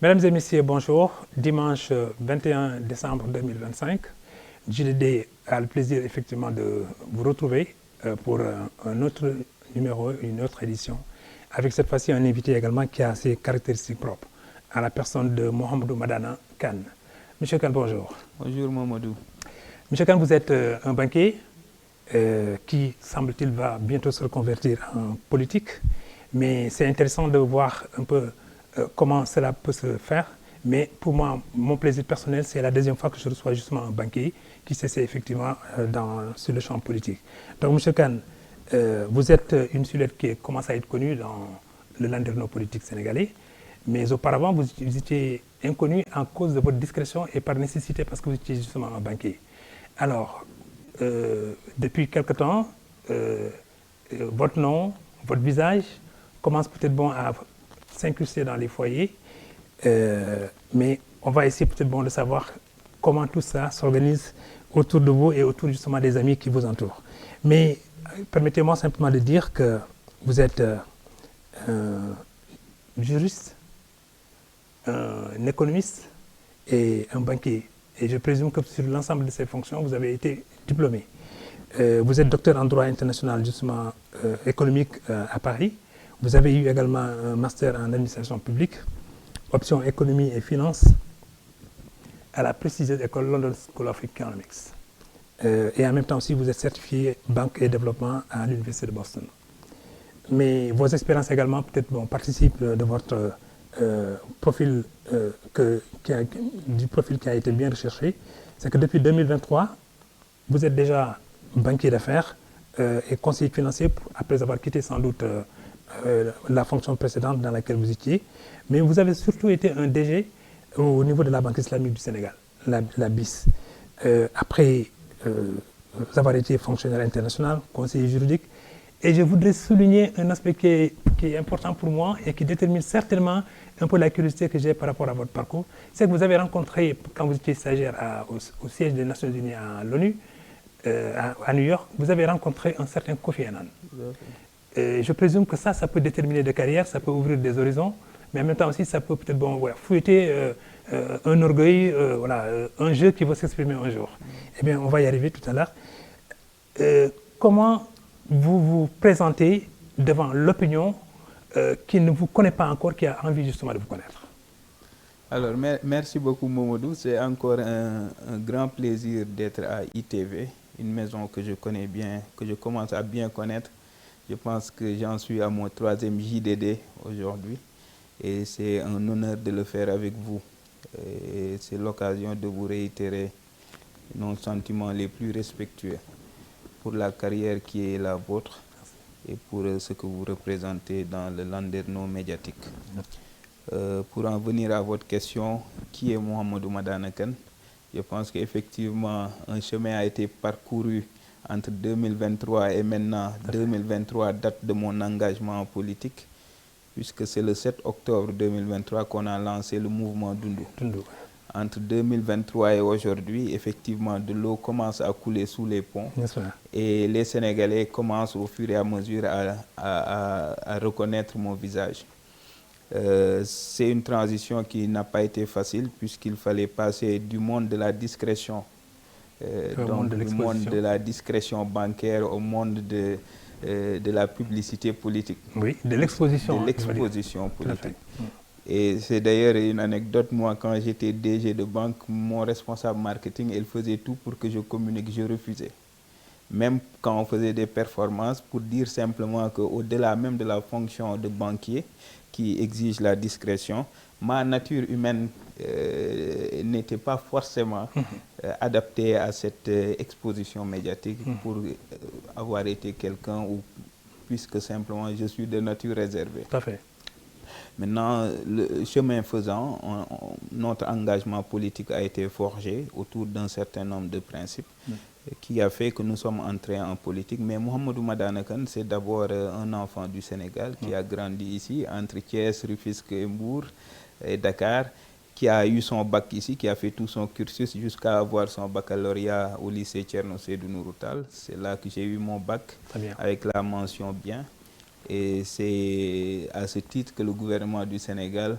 Mesdames et messieurs, bonjour. Dimanche 21 décembre 2025, JDD a le plaisir effectivement de vous retrouver pour un autre numéro, une autre édition, avec cette fois-ci un invité également qui a ses caractéristiques propres, à la personne de Mohamedou Madana Kane. Monsieur Kane, bonjour. Bonjour Mamadou. Monsieur Kane, vous êtes un banquier qui, semble-t-il, va bientôt se reconvertir en politique, mais c'est intéressant de voir un peu comment cela peut se faire. Mais pour moi, mon plaisir personnel, c'est la deuxième fois que je reçois justement un banquier qui s'essaie effectivement sur le champ politique. Donc, M. Kane, vous êtes une silhouette qui commence à être connue dans le landerneau politique sénégalais, mais auparavant, vous étiez inconnu en cause de votre discrétion et par nécessité parce que vous étiez justement un banquier. Alors, depuis quelque temps, votre nom, votre visage commence peut-être bon à s'incruster dans les foyers, mais on va essayer peut-être bon de savoir comment tout ça s'organise autour de vous et autour justement des amis qui vous entourent. Mais permettez-moi simplement de dire que vous êtes un juriste, un économiste et un banquier. Et je présume que sur l'ensemble de ces fonctions, vous avez été diplômé. Vous êtes docteur en droit international justement économique à Paris. Vous avez eu également un master en administration publique, option économie et finance, à la prestigieuse école London School of Economics. Et en même temps aussi, vous êtes certifié banque et développement à l'université de Boston. Mais vos expériences également peut-être bon, participent de votre profil, du profil qui a été bien recherché. C'est que depuis 2023, vous êtes déjà banquier d'affaires et conseiller financier après avoir quitté sans doute la fonction précédente dans laquelle vous étiez. Mais vous avez surtout été un DG au niveau de la Banque islamique du Sénégal, la BIS. Après avoir été fonctionnaire international, conseiller juridique. Et je voudrais souligner un aspect qui est important pour moi et qui détermine certainement un peu la curiosité que j'ai par rapport à votre parcours. C'est que vous avez rencontré, quand vous étiez stagiaire au siège des Nations Unies à l'ONU, à New York, vous avez rencontré un certain Kofi Annan. Je présume que ça peut déterminer des carrières, ça peut ouvrir des horizons, mais en même temps aussi, ça peut peut-être bon, fouetter un orgueil, un jeu qui va s'exprimer un jour. Eh bien, on va y arriver tout à l'heure. Comment vous vous présentez devant l'opinion qui ne vous connaît pas encore, qui a envie justement de vous connaître? Alors, merci beaucoup Mamadou. C'est encore un grand plaisir d'être à ITV, une maison que je connais bien, que je commence à bien connaître. Je pense que j'en suis à mon 3e JDD aujourd'hui et c'est un honneur de le faire avec vous. Et c'est l'occasion de vous réitérer nos sentiments les plus respectueux pour la carrière qui est la vôtre et pour ce que vous représentez dans le landerneau médiatique. Pour en venir à votre question, qui est Mohamedou Madana Kane? Je pense qu'effectivement, un chemin a été parcouru entre 2023 et maintenant. 2023 date de mon engagement en politique, puisque c'est le 7 octobre 2023 qu'on a lancé le mouvement Dundu. Entre 2023 et aujourd'hui, effectivement, de l'eau commence à couler sous les ponts et les Sénégalais commencent au fur et à mesure à reconnaître mon visage. C'est une transition qui n'a pas été facile puisqu'il fallait passer du monde de la discrétion, donc du monde de la discrétion bancaire au monde de la publicité politique. Oui, de l'exposition. De l'exposition politique. Et c'est d'ailleurs une anecdote, moi quand j'étais DG de banque, mon responsable marketing, elle faisait tout pour que je communique, je refusais. Même quand on faisait des performances, pour dire simplement qu'au-delà même de la fonction de banquier, qui exige la discrétion, ma nature humaine n'était pas forcément adaptée à cette exposition médiatique pour avoir été quelqu'un ou puisque simplement je suis de nature réservée. Tout à fait. Maintenant, le chemin faisant, notre engagement politique a été forgé autour d'un certain nombre de principes qui a fait que nous sommes entrés en politique. Mais Mohamedou Madana Kane, c'est d'abord un enfant du Sénégal qui a grandi ici, entre Thiès, Rufisque, Mbour et Dakar, qui a eu son bac ici, qui a fait tout son cursus jusqu'à avoir son baccalauréat au lycée Thierno Seydou Nourou Tall. C'est là que j'ai eu mon bac avec la mention bien. Et c'est à ce titre que le gouvernement du Sénégal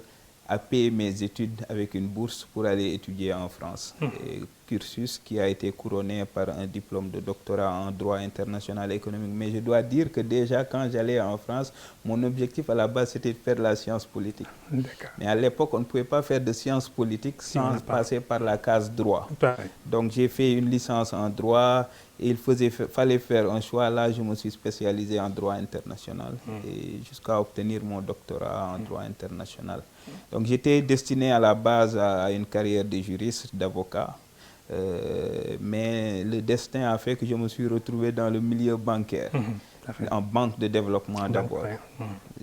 a payé mes études avec une bourse pour aller étudier en France. Et cursus qui a été couronné par un diplôme de doctorat en droit international économique. Mais je dois dire que déjà quand j'allais en France, mon objectif à la base c'était de faire de la science politique. Mais à l'époque, on ne pouvait pas faire de sciences politiques sans passer par la case droit. Donc j'ai fait une licence en droit et il fallait faire un choix. Là, je me suis spécialisé en droit international et jusqu'à obtenir mon doctorat en droit international. Donc j'étais destiné à la base à une carrière de juriste, d'avocat. Mais le destin a fait que je me suis retrouvé dans le milieu bancaire, en banque de développement d'abord.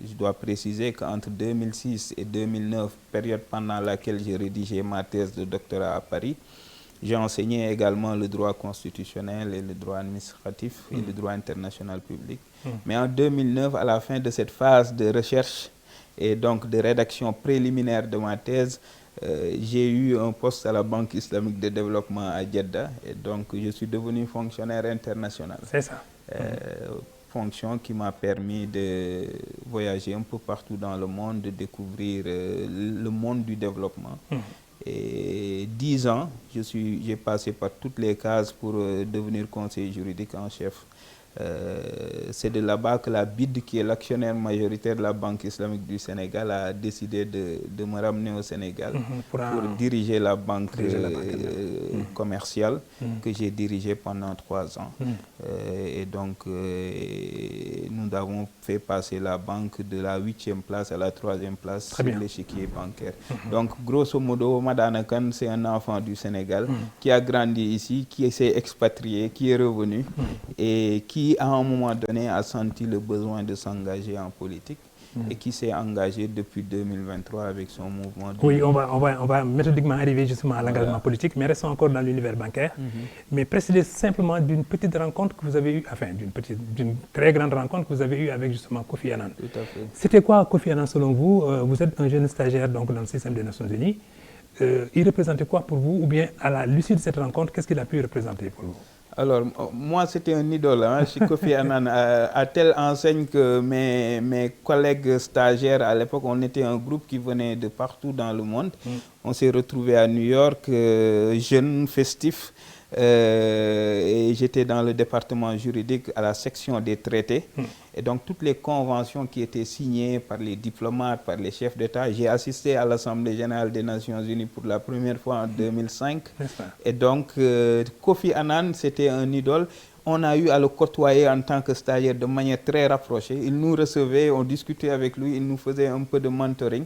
Je dois préciser qu'entre 2006 et 2009, période pendant laquelle j'ai rédigé ma thèse de doctorat à Paris, j'ai enseigné également le droit constitutionnel et le droit administratif et le droit international public. Mais en 2009, à la fin de cette phase de recherche et donc de rédaction préliminaire de ma thèse, j'ai eu un poste à la Banque islamique de développement à Jeddah et donc je suis devenu fonctionnaire international. C'est ça. Fonction qui m'a permis de voyager un peu partout dans le monde, de découvrir le monde du développement. Et 10 ans, j'ai passé par toutes les cases pour devenir conseiller juridique en chef. C'est de là-bas que la BID, qui est l'actionnaire majoritaire de la Banque islamique du Sénégal, a décidé de me ramener au Sénégal pour diriger la banque commerciale que j'ai dirigée pendant 3 ans. Et donc, nous avons fait passer la banque de la 8e place à la 3e place sur l'échiquier bancaire. Donc, grosso modo, Madana Kane, c'est un enfant du Sénégal qui a grandi ici, qui s'est expatrié, qui est revenu et qui, à un moment donné, a senti le besoin de s'engager en politique et qui s'est engagé depuis 2023 avec son mouvement. Oui, on va méthodiquement arriver justement à l'engagement politique, mais restons encore dans l'univers bancaire. Mais précisez simplement d'une petite rencontre que vous avez eue, enfin d'une très grande rencontre que vous avez eue avec justement Kofi Annan. Tout à fait. C'était quoi Kofi Annan selon vous? Vous êtes un jeune stagiaire donc, dans le système des Nations Unies. Il représentait quoi pour vous? Ou bien à la l'issue de cette rencontre, qu'est-ce qu'il a pu représenter pour vous? Alors, moi, c'était un idole. Chez Kofi Annan, à telle enseigne que mes collègues stagiaires, à l'époque, on était un groupe qui venait de partout dans le monde. On s'est retrouvés à New York, jeunes, festifs. Et j'étais dans le département juridique à la section des traités. Et donc, toutes les conventions qui étaient signées par les diplomates, par les chefs d'État, j'ai assisté à l'Assemblée générale des Nations unies pour la première fois en 2005. Et donc, Kofi Annan, c'était un idole. On a eu à le côtoyer en tant que stagiaire de manière très rapprochée. Il nous recevait, on discutait avec lui, il nous faisait un peu de mentoring.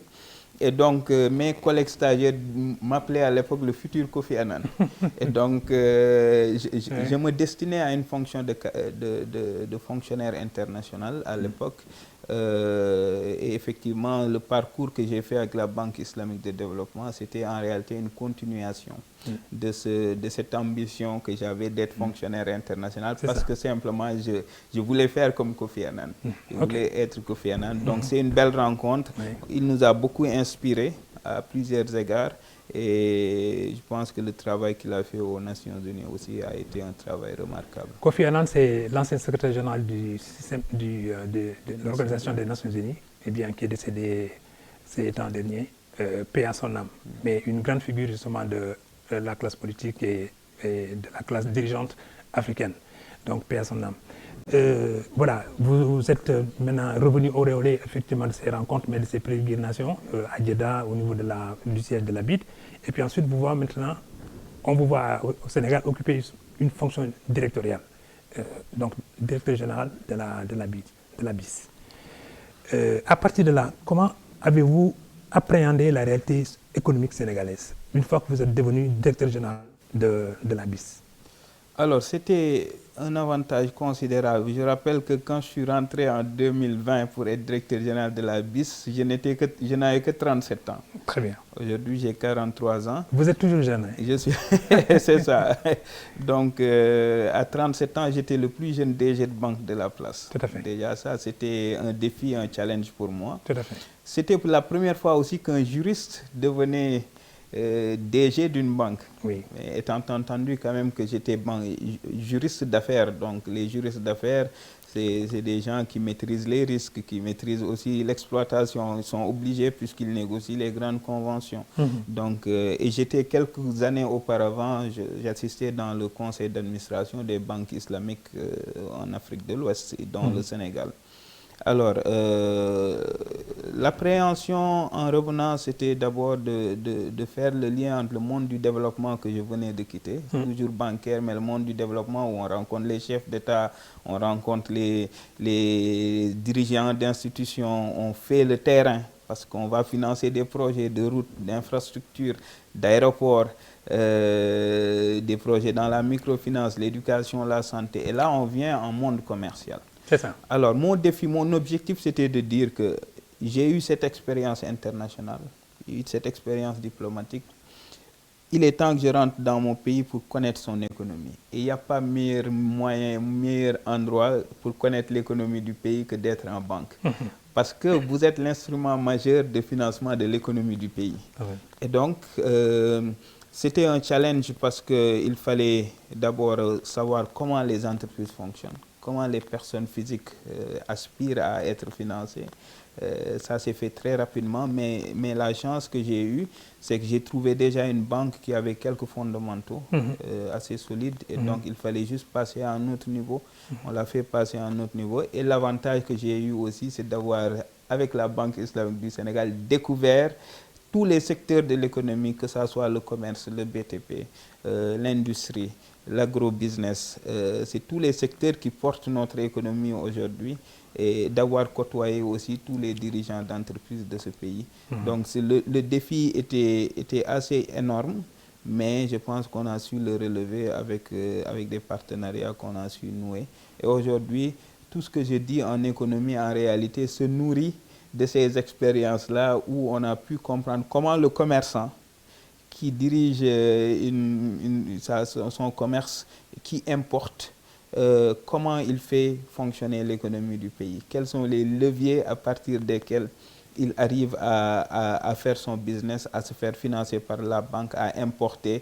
Et donc, mes collègues stagiaires m'appelaient à l'époque le futur Kofi Annan. Et donc, je me destinais à une fonction de fonctionnaire international à l'époque. Et effectivement, le parcours que j'ai fait avec la Banque islamique de développement, c'était en réalité une continuation de cette ambition que j'avais d'être fonctionnaire international. Parce que simplement, je voulais faire comme Kofi Annan. Je voulais être Kofi Annan. Donc, c'est une belle rencontre. Il nous a beaucoup inspiré à plusieurs égards. Et je pense que le travail qu'il a fait aux Nations Unies aussi a été un travail remarquable. Kofi Annan, c'est l'ancien secrétaire général du système de l'Organisation des Nations Unies, et bien, qui est décédé ces temps derniers, paix à son âme. Mais une grande figure justement de la classe politique et de la classe dirigeante africaine. Donc paix à son âme. Voilà, vous êtes maintenant revenu auréolé effectivement de ces rencontres, mais de ces pérégrinations à Jeddah au niveau du siège de la BID. Et puis ensuite, on vous voit au Sénégal occuper une fonction directoriale, donc directeur général de la BID, de la BIS. À partir de là, comment avez-vous appréhendé la réalité économique sénégalaise une fois que vous êtes devenu directeur général de la BIS? Alors, c'était un avantage considérable. Je rappelle que quand je suis rentré en 2020 pour être directeur général de la BIS, je n'avais que 37 ans. Très bien. Aujourd'hui, j'ai 43 ans. Vous êtes toujours jeune. Hein? Je suis, c'est ça. Donc, à 37 ans, j'étais le plus jeune DG de banque de la place. Tout à fait. Déjà, ça, c'était un défi, un challenge pour moi. Tout à fait. C'était pour la première fois aussi qu'un juriste devenait DG d'une banque. Oui. Mais étant entendu quand même que j'étais juriste d'affaires, donc les juristes d'affaires, c'est des gens qui maîtrisent les risques, qui maîtrisent aussi l'exploitation. Ils sont obligés puisqu'ils négocient les grandes conventions. Donc, et j'étais quelques années auparavant, j'assistais dans le conseil d'administration des banques islamiques en Afrique de l'Ouest, dont le Sénégal. Alors, l'appréhension en revenant, c'était d'abord de faire le lien entre le monde du développement que je venais de quitter, toujours bancaire, mais le monde du développement où on rencontre les chefs d'État, on rencontre les dirigeants d'institutions, on fait le terrain parce qu'on va financer des projets de routes, d'infrastructures, d'aéroports, des projets dans la microfinance, l'éducation, la santé. Et là, on vient en monde commercial. C'est ça. Alors, mon défi, mon objectif, c'était de dire que j'ai eu cette expérience internationale, j'ai eu cette expérience diplomatique. Il est temps que je rentre dans mon pays pour connaître son économie. Et il n'y a pas meilleur moyen, meilleur endroit pour connaître l'économie du pays que d'être en banque. Parce que vous êtes l'instrument majeur de financement de l'économie du pays. Et donc, c'était un challenge parce qu'il fallait d'abord savoir comment les entreprises fonctionnent, comment les personnes physiques aspirent à être financées. Ça s'est fait très rapidement, mais la chance que j'ai eue, c'est que j'ai trouvé déjà une banque qui avait quelques fondamentaux assez solides. Et donc, il fallait juste passer à un autre niveau. On l'a fait passer à un autre niveau. Et l'avantage que j'ai eu aussi, c'est d'avoir, avec la Banque islamique du Sénégal, découvert tous les secteurs de l'économie, que ce soit le commerce, le BTP, l'industrie, l'agro-business. C'est tous les secteurs qui portent notre économie aujourd'hui, et d'avoir côtoyé aussi tous les dirigeants d'entreprises de ce pays. Donc le défi était assez énorme, mais je pense qu'on a su le relever avec des partenariats qu'on a su nouer. Et aujourd'hui, tout ce que je dis en économie, en réalité, se nourrit de ces expériences-là où on a pu comprendre comment le commerçant qui dirige son commerce, qui importe, comment il fait fonctionner l'économie du pays, quels sont les leviers à partir desquels il arrive à faire son business, à se faire financer par la banque, à importer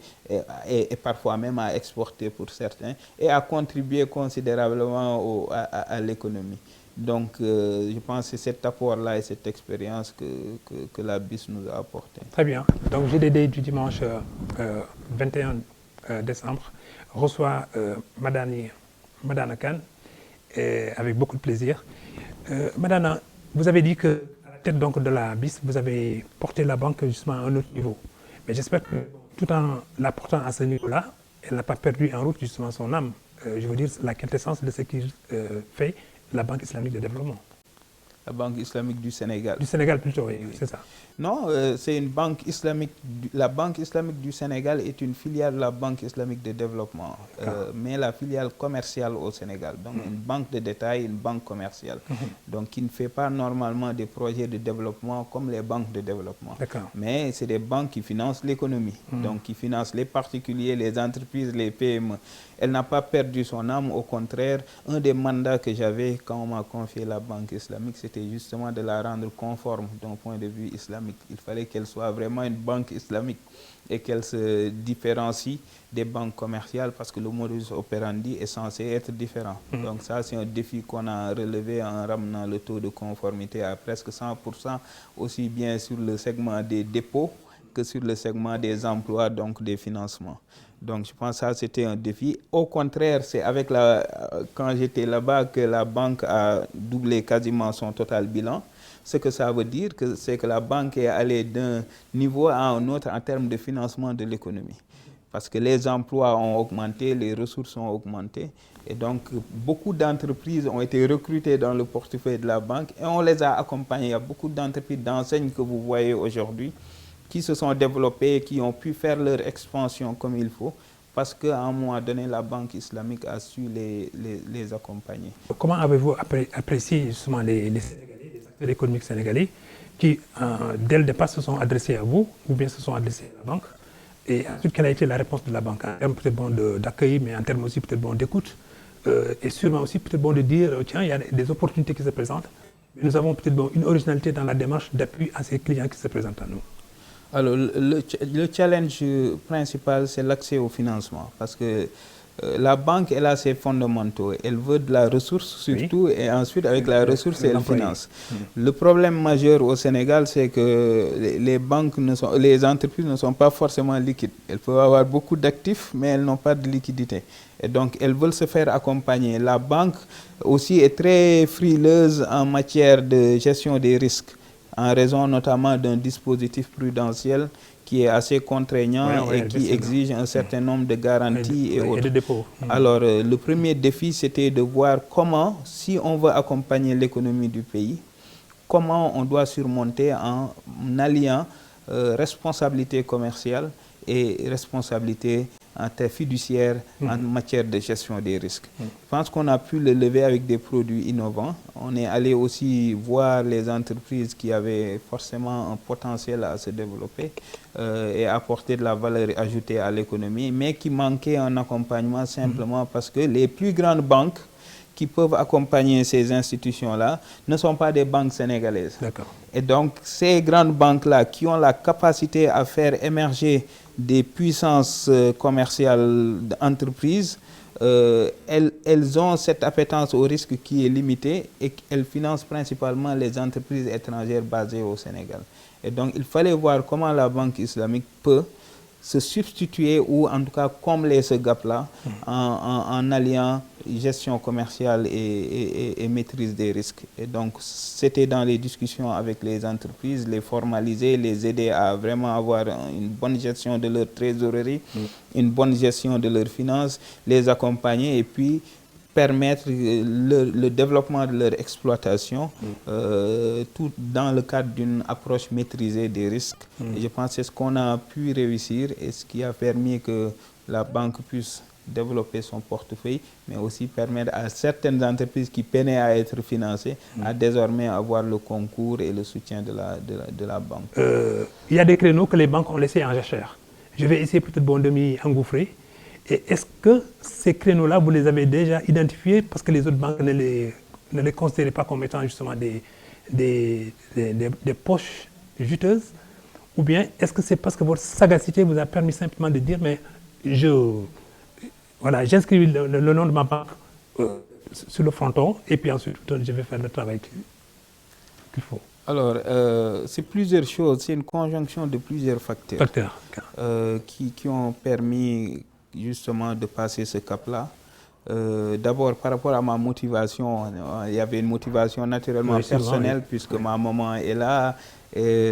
et parfois même à exporter pour certains, et à contribuer considérablement à l'économie. Donc, je pense que c'est cet apport-là et cette expérience que la BIS nous a apporté. Très bien. Donc, GDD du dimanche 21 décembre reçoit Madana Kane avec beaucoup de plaisir. Madana, vous avez dit que à la tête donc de la BIS, vous avez porté la banque justement à un autre niveau. Mais j'espère que tout en la portant à ce niveau-là, elle n'a pas perdu en route justement son âme. Je veux dire, la quintessence de ce qui fait la Banque islamique de développement. La Banque islamique du Sénégal. Du Sénégal plutôt, oui, c'est ça. Non, c'est une banque islamique. La Banque islamique du Sénégal est une filiale de la Banque islamique de développement, mais la filiale commerciale au Sénégal. Donc une banque de détail, une banque commerciale. Donc qui ne fait pas normalement des projets de développement comme les banques de développement. Mais c'est des banques qui financent l'économie, donc qui financent les particuliers, les entreprises, les PME. Elle n'a pas perdu son âme, au contraire. Un des mandats que j'avais quand on m'a confié la Banque islamique, c'était justement de la rendre conforme d'un point de vue islamique. Il fallait qu'elle soit vraiment une banque islamique et qu'elle se différencie des banques commerciales parce que le modus operandi est censé être différent. Donc ça, c'est un défi qu'on a relevé en ramenant le taux de conformité à presque 100%, aussi bien sur le segment des dépôts que sur le segment des emplois, donc des financements. Donc je pense que ça, c'était un défi. Au contraire, c'est quand j'étais là-bas que la banque a doublé quasiment son total bilan. Ce que ça veut dire, c'est que la banque est allée d'un niveau à un autre en termes de financement de l'économie. Parce que les emplois ont augmenté, les ressources ont augmenté. Et donc, beaucoup d'entreprises ont été recrutées dans le portefeuille de la banque et on les a accompagnées. Il y a beaucoup d'entreprises d'enseignes que vous voyez aujourd'hui qui se sont développées, qui ont pu faire leur expansion comme il faut, parce qu'à un moment donné, la Banque islamique a su les accompagner. Comment avez-vous apprécié justement les Sénégalais, les acteurs économiques sénégalais, qui, dès le départ, se sont adressés à vous, ou bien se sont adressés à la banque? Et ensuite, quelle a été la réponse de la banque? En termes peut-être bon d'accueil, mais en termes aussi peut-être bon d'écoute. Et sûrement aussi peut-être bon de dire, tiens, il y a des opportunités qui se présentent. Mais nous avons peut-être bon une originalité dans la démarche d'appui à ces clients qui se présentent à nous. Alors, le challenge principal, c'est l'accès au financement. Parce que la banque, elle a ses fondamentaux. Elle veut de la ressource surtout, oui. Et ensuite, avec la ressource, elle finance. Le problème majeur au Sénégal, c'est que les entreprises ne sont pas forcément liquides. Elles peuvent avoir beaucoup d'actifs, mais elles n'ont pas de liquidité. Et donc, elles veulent se faire accompagner. La banque aussi est très frileuse en matière de gestion des risques, en raison notamment d'un dispositif prudentiel qui est assez contraignant et qui exige un certain nombre de garanties et autres. Et de dépôts. Alors, le premier défi, c'était de voir comment, si on veut accompagner l'économie du pays, comment on doit surmonter en alliant responsabilité commerciale et responsabilité fiduciaire en matière de gestion des risques. Je pense qu'on a pu le lever avec des produits innovants. On est allé aussi voir les entreprises qui avaient forcément un potentiel à se développer et apporter de la valeur ajoutée à l'économie, mais qui manquaient un accompagnement simplement parce que les plus grandes banques qui peuvent accompagner ces institutions-là ne sont pas des banques sénégalaises. Et donc, ces grandes banques-là qui ont la capacité à faire émerger des puissances commerciales d'entreprises, elles ont cette appétence au risque qui est limitée et elles financent principalement les entreprises étrangères basées au Sénégal. Et donc, il fallait voir comment la Banque islamique peut se substituer ou en tout cas combler ce gap-là en alliant gestion commerciale et maîtrise des risques. Et donc, c'était dans les discussions avec les entreprises, les formaliser, les aider à vraiment avoir une bonne gestion de leur trésorerie, une bonne gestion de leurs finances, les accompagner et puis permettre le développement de leur exploitation, tout dans le cadre d'une approche maîtrisée des risques. Et je pense que c'est ce qu'on a pu réussir et ce qui a permis que la banque puisse développer son portefeuille, mais aussi permettre à certaines entreprises qui peinaient à être financées à désormais avoir le concours et le soutien de la banque. Il y a des créneaux que les banques ont laissés en jachère. Je vais essayer peut-être de m'y engouffrer. Et est-ce que ces créneaux-là, vous les avez déjà identifiés parce que les autres banques ne les considéraient pas comme étant justement des poches juteuses? Ou bien est-ce que c'est parce que votre sagacité vous a permis simplement de dire mais j'inscris le nom de ma banque sur le fronton et puis ensuite je vais faire le travail qu'il faut? Alors, c'est plusieurs choses, c'est une conjonction de plusieurs facteurs. Qui ont permis justement de passer ce cap-là. D'abord, par rapport à ma motivation, il y avait une motivation naturellement personnelle puisque ma maman est là, et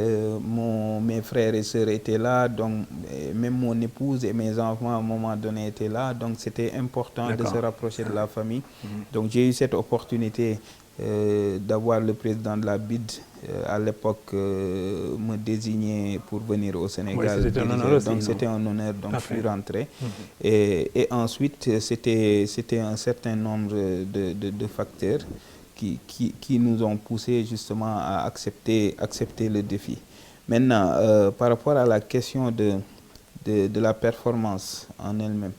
mes frères et sœurs étaient là, donc même mon épouse et mes enfants à un moment donné étaient là, donc c'était important de se rapprocher de la famille. Donc j'ai eu cette opportunité d'avoir le président de la BID à l'époque me désigner pour venir au Sénégal. Donc c'était un honneur, donc je suis rentré. Et ensuite, c'était un certain nombre de facteurs qui nous ont poussé justement à accepter le défi. Maintenant, par rapport à la question de la performance en elle-même,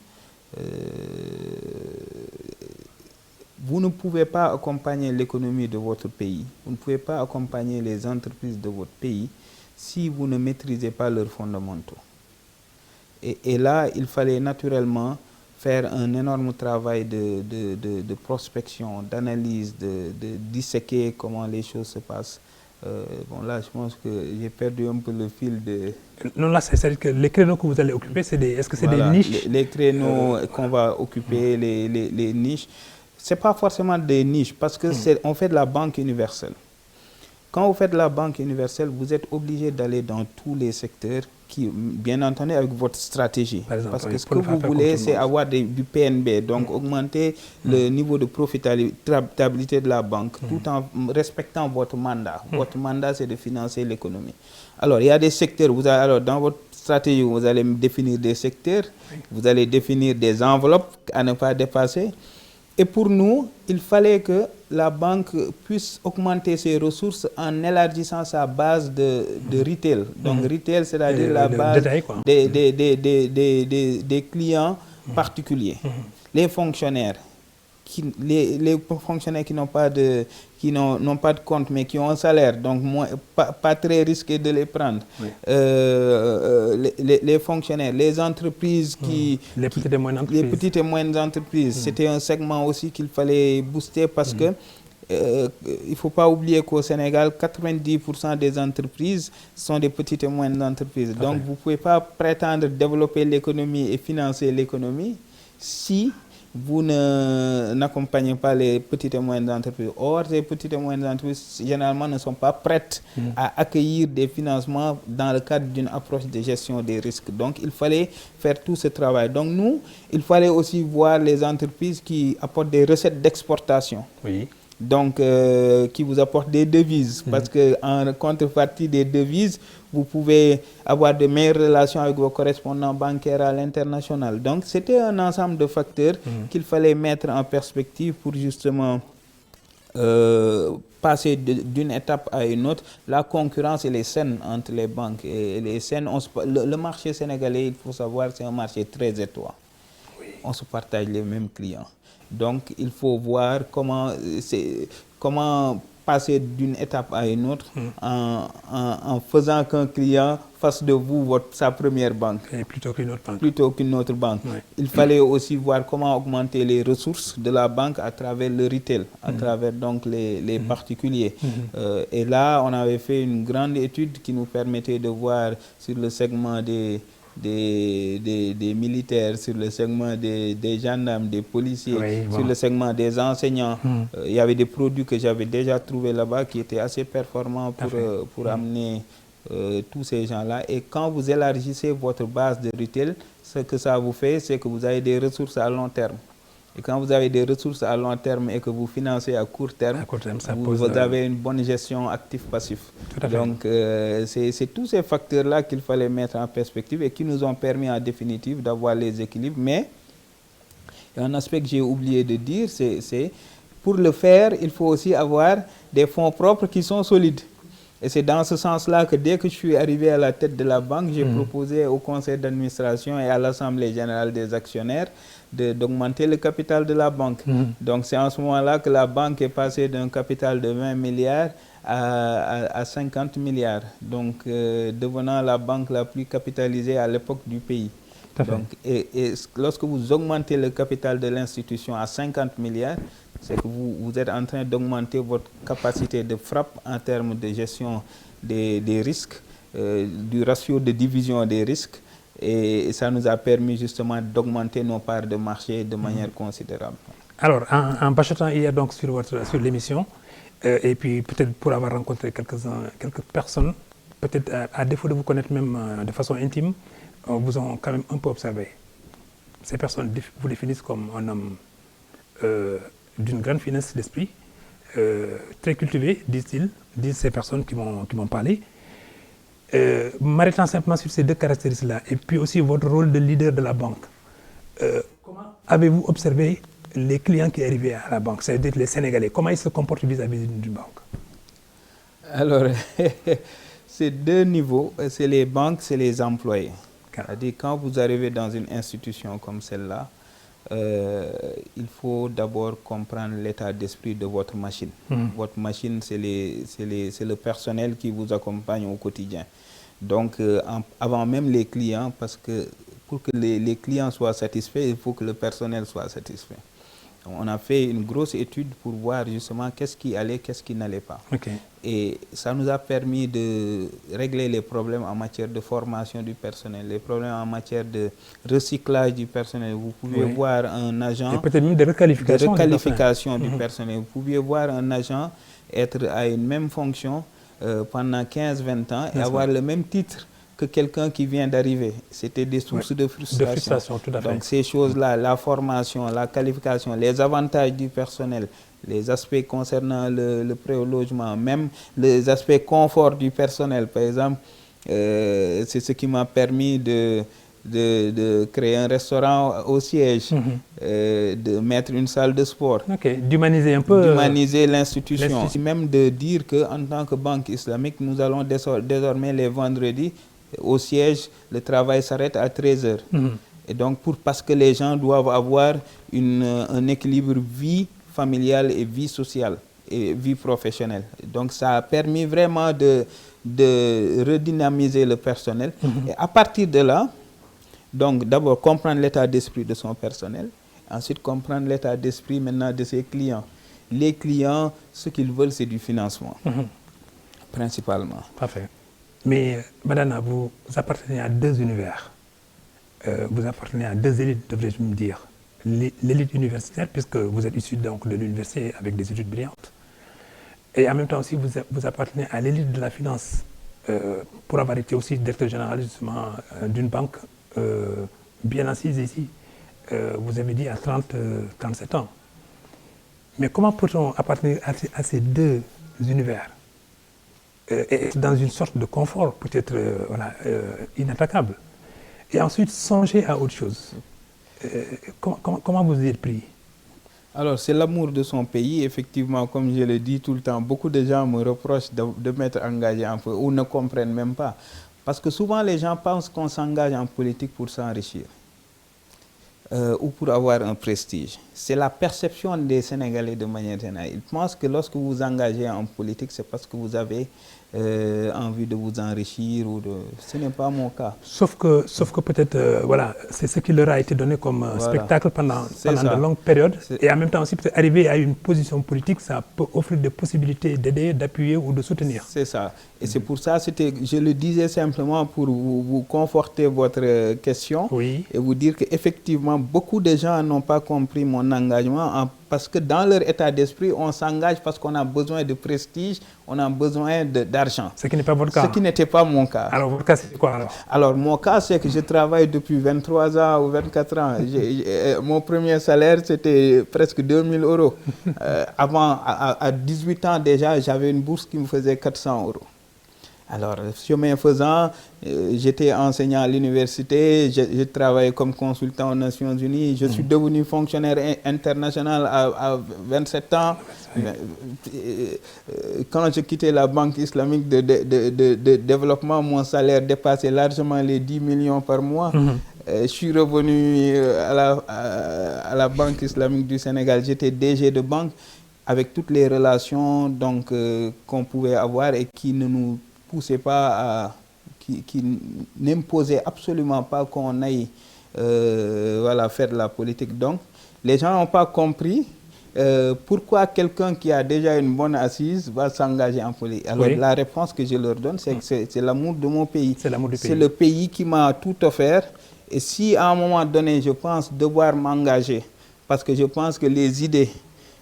vous ne pouvez pas accompagner l'économie de votre pays, vous ne pouvez pas accompagner les entreprises de votre pays si vous ne maîtrisez pas leurs fondamentaux. Et là, il fallait naturellement faire un énorme travail de prospection, d'analyse, de disséquer comment les choses se passent. Bon, là, je pense que j'ai perdu un peu le fil de... Non, là, c'est que les créneaux que vous allez occuper, est-ce que c'est des niches? Les créneaux qu'on va occuper, les niches, ce n'est pas forcément des niches parce que on fait de la banque universelle. Quand vous faites de la banque universelle, vous êtes obligé d'aller dans tous les secteurs qui, bien entendu, avec votre stratégie. Parce que ce que vous voulez, c'est avoir du PNB, donc augmenter le niveau de profitabilité de la banque tout en respectant votre mandat. Votre mandat, c'est de financer l'économie. Alors, il y a des secteurs, dans votre stratégie, vous allez définir des secteurs, vous allez définir des enveloppes à ne pas dépasser. Et pour nous, il fallait que la banque puisse augmenter ses ressources en élargissant sa base de retail. Donc retail, c'est-à-dire la base des clients particuliers. Les fonctionnaires les fonctionnaires qui n'ont pas de compte mais qui ont un salaire, donc pas très risqué de les prendre. Oui. Les fonctionnaires, les entreprises les petites et moyennes entreprises, c'était un segment aussi qu'il fallait booster parce que il ne faut pas oublier qu'au Sénégal, 90% des entreprises sont des petites et moyennes entreprises. Donc, vous ne pouvez pas prétendre développer l'économie et financer l'économie si vous n'accompagnez pas les petites et moyennes entreprises. Or, ces petites et moyennes entreprises, généralement, ne sont pas prêtes à accueillir des financements dans le cadre d'une approche de gestion des risques. Donc, il fallait faire tout ce travail. Donc, nous, il fallait aussi voir les entreprises qui apportent des recettes d'exportation. Oui. Donc, qui vous apportent des devises. Parce qu'en contrepartie des devises, vous pouvez avoir de meilleures relations avec vos correspondants bancaires à l'international. Donc, c'était un ensemble de facteurs qu'il fallait mettre en perspective pour justement passer d'une étape à une autre. La concurrence, elle est saine entre les banques. Et les saines, le marché sénégalais, il faut savoir, c'est un marché très étroit. Oui. On se partage les mêmes clients. Donc, il faut voir comment passer d'une étape à une autre en faisant qu'un client fasse de vous sa première banque. Et plutôt qu'une autre banque. Oui. Il fallait aussi voir comment augmenter les ressources de la banque à travers le retail, à travers donc les particuliers. Et là, on avait fait une grande étude qui nous permettait de voir sur le segment des militaires, sur le segment des gendarmes, des policiers, sur le segment des enseignants. Il y avait des produits que j'avais déjà trouvés là-bas qui étaient assez performants pour amener tous ces gens-là. Et quand vous élargissez votre base de retail, ce que ça vous fait, c'est que vous avez des ressources à long terme. Et quand vous avez des ressources à long terme et que vous financez à court terme, vous avez une bonne gestion actif-passif. Donc, c'est tous ces facteurs-là qu'il fallait mettre en perspective et qui nous ont permis en définitive d'avoir les équilibres. Mais il y a un aspect que j'ai oublié de dire, c'est pour le faire, il faut aussi avoir des fonds propres qui sont solides. Et c'est dans ce sens-là que dès que je suis arrivé à la tête de la banque, j'ai proposé au conseil d'administration et à l'Assemblée générale des actionnaires d'augmenter le capital de la banque. Donc c'est en ce moment-là que la banque est passée d'un capital de 20 milliards à 50 milliards. Donc devenant la banque la plus capitalisée à l'époque du pays. Donc, et lorsque vous augmentez le capital de l'institution à 50 milliards, c'est que vous êtes en train d'augmenter votre capacité de frappe en termes de gestion des risques, du ratio de division des risques. Et ça nous a permis justement d'augmenter nos parts de marché de manière considérable. Alors, en bachotant hier donc sur l'émission, et puis peut-être pour avoir rencontré quelques personnes, peut-être à défaut de vous connaître même de façon intime, vous ont quand même un peu observé. Ces personnes vous définissent comme un homme d'une grande finesse d'esprit, très cultivé, disent ces personnes qui m'ont parlé. M'arrêtant simplement sur ces deux caractéristiques-là, et puis aussi votre rôle de leader de la banque, comment avez-vous observé les clients qui arrivaient à la banque, c'est-à-dire les Sénégalais, comment ils se comportent vis-à-vis d'une banque? Alors, c'est deux niveaux, c'est les banques, c'est les employés. C'est-à-dire quand vous arrivez dans une institution comme celle-là, il faut d'abord comprendre l'état d'esprit de votre machine. Votre machine, c'est le personnel qui vous accompagne au quotidien. Donc, avant même les clients, parce que pour que les clients soient satisfaits, il faut que le personnel soit satisfait. On a fait une grosse étude pour voir justement qu'est-ce qui allait, qu'est-ce qui n'allait pas. Et ça nous a permis de régler les problèmes en matière de formation du personnel, les problèmes en matière de recyclage du personnel. Vous pouvez voir un agent... Et peut-être même de requalification du personnel. Vous pouviez voir un agent être à une même fonction pendant 15-20 ans et avoir le même titre que quelqu'un qui vient d'arriver. C'était des sources de frustration. Tout à fait. Donc ces choses-là, la formation, la qualification, les avantages du personnel, les aspects concernant le pré-logement, même les aspects confort du personnel, par exemple, c'est ce qui m'a permis de créer un restaurant au siège, de mettre une salle de sport. D'humaniser un peu... D'humaniser l'institution. Même de dire qu'en tant que banque islamique, nous allons désormais les vendredis, au siège, le travail s'arrête à 13h. Et donc, parce que les gens doivent avoir un équilibre vie familiale et vie sociale et vie professionnelle. Donc, ça a permis vraiment de redynamiser le personnel. Et à partir de là, donc d'abord comprendre l'état d'esprit de son personnel, ensuite comprendre l'état d'esprit maintenant de ses clients. Les clients, ce qu'ils veulent, c'est du financement, principalement. Parfait. Mais Madana, vous appartenez à deux univers. Vous appartenez à deux élites, devrais-je me dire. L'élite universitaire, puisque vous êtes issu donc de l'université avec des études brillantes. Et en même temps aussi, vous appartenez à l'élite de la finance, pour avoir été aussi directeur général justement d'une banque bien assise ici. Vous avez dit à 37 ans. Mais comment peut-on appartenir à ces deux univers et être dans une sorte de confort peut-être inattaquable et ensuite songer à autre chose? Comment vous y êtes pris? Alors, c'est l'amour de son pays. Effectivement, comme je le dis tout le temps, beaucoup de gens me reprochent de m'être engagé en politique ou ne comprennent même pas. Parce que souvent, les gens pensent qu'on s'engage en politique pour s'enrichir ou pour avoir un prestige. C'est la perception des Sénégalais de manière générale. Ils pensent que lorsque vous vous engagez en politique, c'est parce que vous avez envie de vous enrichir. Ce n'est pas mon cas. Sauf que peut-être, voilà, c'est ce qui leur a été donné comme spectacle pendant de longues périodes. Et en même temps aussi, peut-être arriver à une position politique, ça peut offrir des possibilités d'aider, d'appuyer ou de soutenir. C'est ça. Et c'est pour ça, je le disais simplement pour vous conforter votre question et vous dire qu'effectivement, beaucoup de gens n'ont pas compris mon engagement parce que dans leur état d'esprit, on s'engage parce qu'on a besoin de prestige, on a besoin d'argent. Ce qui n'est pas votre cas. Ce qui n'était pas mon cas. Alors, votre cas, c'est quoi alors? Alors, mon cas, c'est que je travaille depuis 23 ans ou 24 ans. Mon premier salaire, c'était presque 2000 €. Avant, à 18 ans déjà, j'avais une bourse qui me faisait 400 €. Alors, chemin faisant, j'étais enseignant à l'université, je travaillais comme consultant aux Nations Unies, je suis devenu fonctionnaire international à 27 ans. Quand je quittais la Banque islamique de développement, mon salaire dépassait largement les 10 millions par mois. Je suis revenu à la Banque islamique du Sénégal, j'étais DG de banque avec toutes les relations qu'on pouvait avoir et qui ne nous poussait pas qui n'imposait absolument pas qu'on aille faire de la politique. Donc, les gens n'ont pas compris pourquoi quelqu'un qui a déjà une bonne assise va s'engager en politique. Alors, la réponse que je leur donne, c'est que c'est l'amour de mon pays. C'est l'amour du pays. C'est le pays qui m'a tout offert. Et si à un moment donné, je pense devoir m'engager, parce que je pense que les idées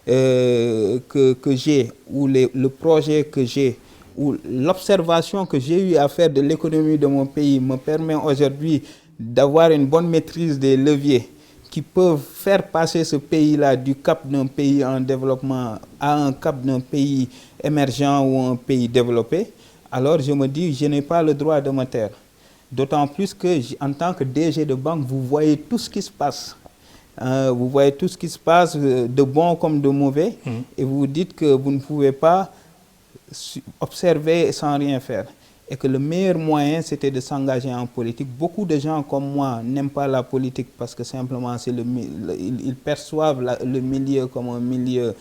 que j'ai ou le projet que j'ai, où l'observation que j'ai eu à faire de l'économie de mon pays me permet aujourd'hui d'avoir une bonne maîtrise des leviers qui peuvent faire passer ce pays-là du cap d'un pays en développement à un cap d'un pays émergent ou un pays développé, alors je me dis, je n'ai pas le droit de me taire. D'autant plus que, en tant que DG de banque, vous voyez tout ce qui se passe. Vous voyez tout ce qui se passe, de bon comme de mauvais, et vous vous dites que vous ne pouvez pas observer sans rien faire. Et que le meilleur moyen, c'était de s'engager en politique. Beaucoup de gens comme moi n'aiment pas la politique parce que simplement, ils perçoivent le milieu comme un milieu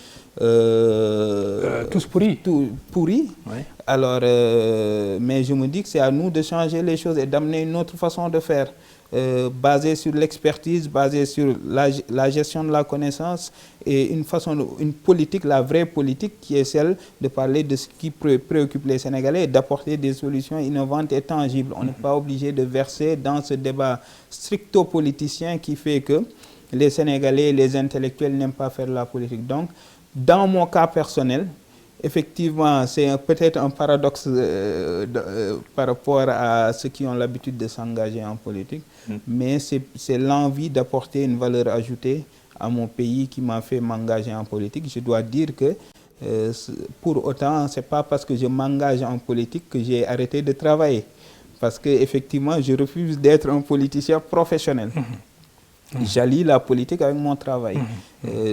tous pourris. Tout pourri. Oui. Alors, mais je me dis que c'est à nous de changer les choses et d'amener une autre façon de faire. Basée sur l'expertise, basée sur la gestion de la connaissance et une politique, la vraie politique qui est celle de parler de ce qui préoccupe les Sénégalais et d'apporter des solutions innovantes et tangibles. On n'est pas obligé de verser dans ce débat stricto-politicien qui fait que les Sénégalais, les intellectuels n'aiment pas faire la politique. Donc, dans mon cas personnel, effectivement, c'est peut-être un paradoxe par rapport à ceux qui ont l'habitude de s'engager en politique, mais c'est l'envie d'apporter une valeur ajoutée à mon pays qui m'a fait m'engager en politique. Je dois dire que pour autant, ce n'est pas parce que je m'engage en politique que j'ai arrêté de travailler. Parce qu'effectivement, je refuse d'être un politicien professionnel. J'allie la politique avec mon travail.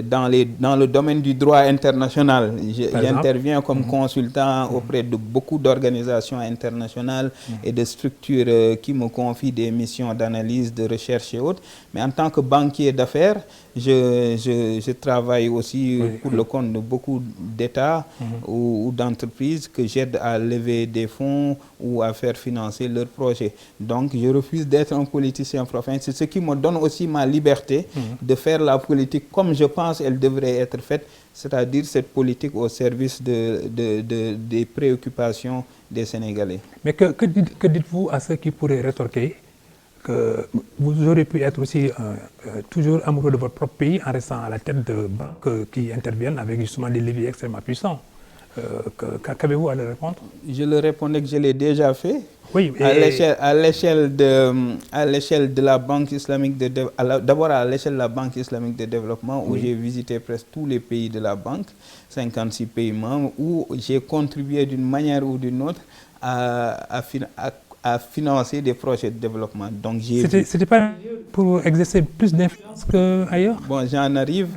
dans le domaine du droit international. J'interviens comme consultant auprès de beaucoup d'organisations internationales et de structures qui me confient des missions d'analyse, de recherche et autres. Mais en tant que banquier d'affaires, je travaille aussi pour le compte de beaucoup d'États ou d'entreprises que j'aide à lever des fonds ou à faire financer leurs projets. Donc, je refuse d'être un politicien profane. C'est ce qui me donne aussi ma liberté de faire la politique comme je pense qu'elle devrait être faite, c'est-à-dire cette politique au service des préoccupations des Sénégalais. Mais que dites-vous à ceux qui pourraient rétorquer que vous aurez pu être aussi toujours amoureux de votre propre pays en restant à la tête de banques qui interviennent avec justement des leviers extrêmement puissants? Qu'avez-vous à leur répondre? Je leur répondais que je l'ai déjà fait. Oui, à l'échelle de la Banque islamique d'abord à l'échelle de la Banque islamique de développement où j'ai visité presque tous les pays de la banque, 56 pays membres, où j'ai contribué d'une manière ou d'une autre à financer des projets de développement. Donc c'était pas pour exercer plus d'influence qu'ailleurs? Bon, j'en arrive.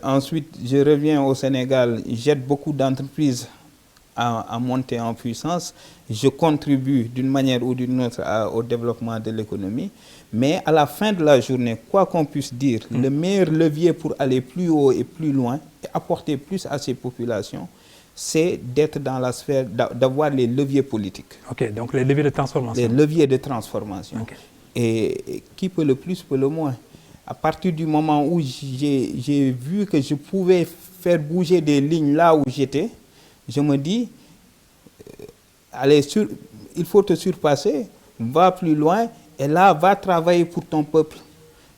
Ensuite, je reviens au Sénégal. J'aide beaucoup d'entreprises à monter en puissance. Je contribue d'une manière ou d'une autre au développement de l'économie. Mais à la fin de la journée, quoi qu'on puisse dire, le meilleur levier pour aller plus haut et plus loin et apporter plus à ces populations, c'est d'être dans la sphère, d'avoir les leviers politiques. Ok, donc les leviers de transformation. Les leviers de transformation. Okay. Et qui peut le plus, peut le moins. À partir du moment où j'ai vu que je pouvais faire bouger des lignes là où j'étais, je me dis, il faut te surpasser, va plus loin, et là, va travailler pour ton peuple.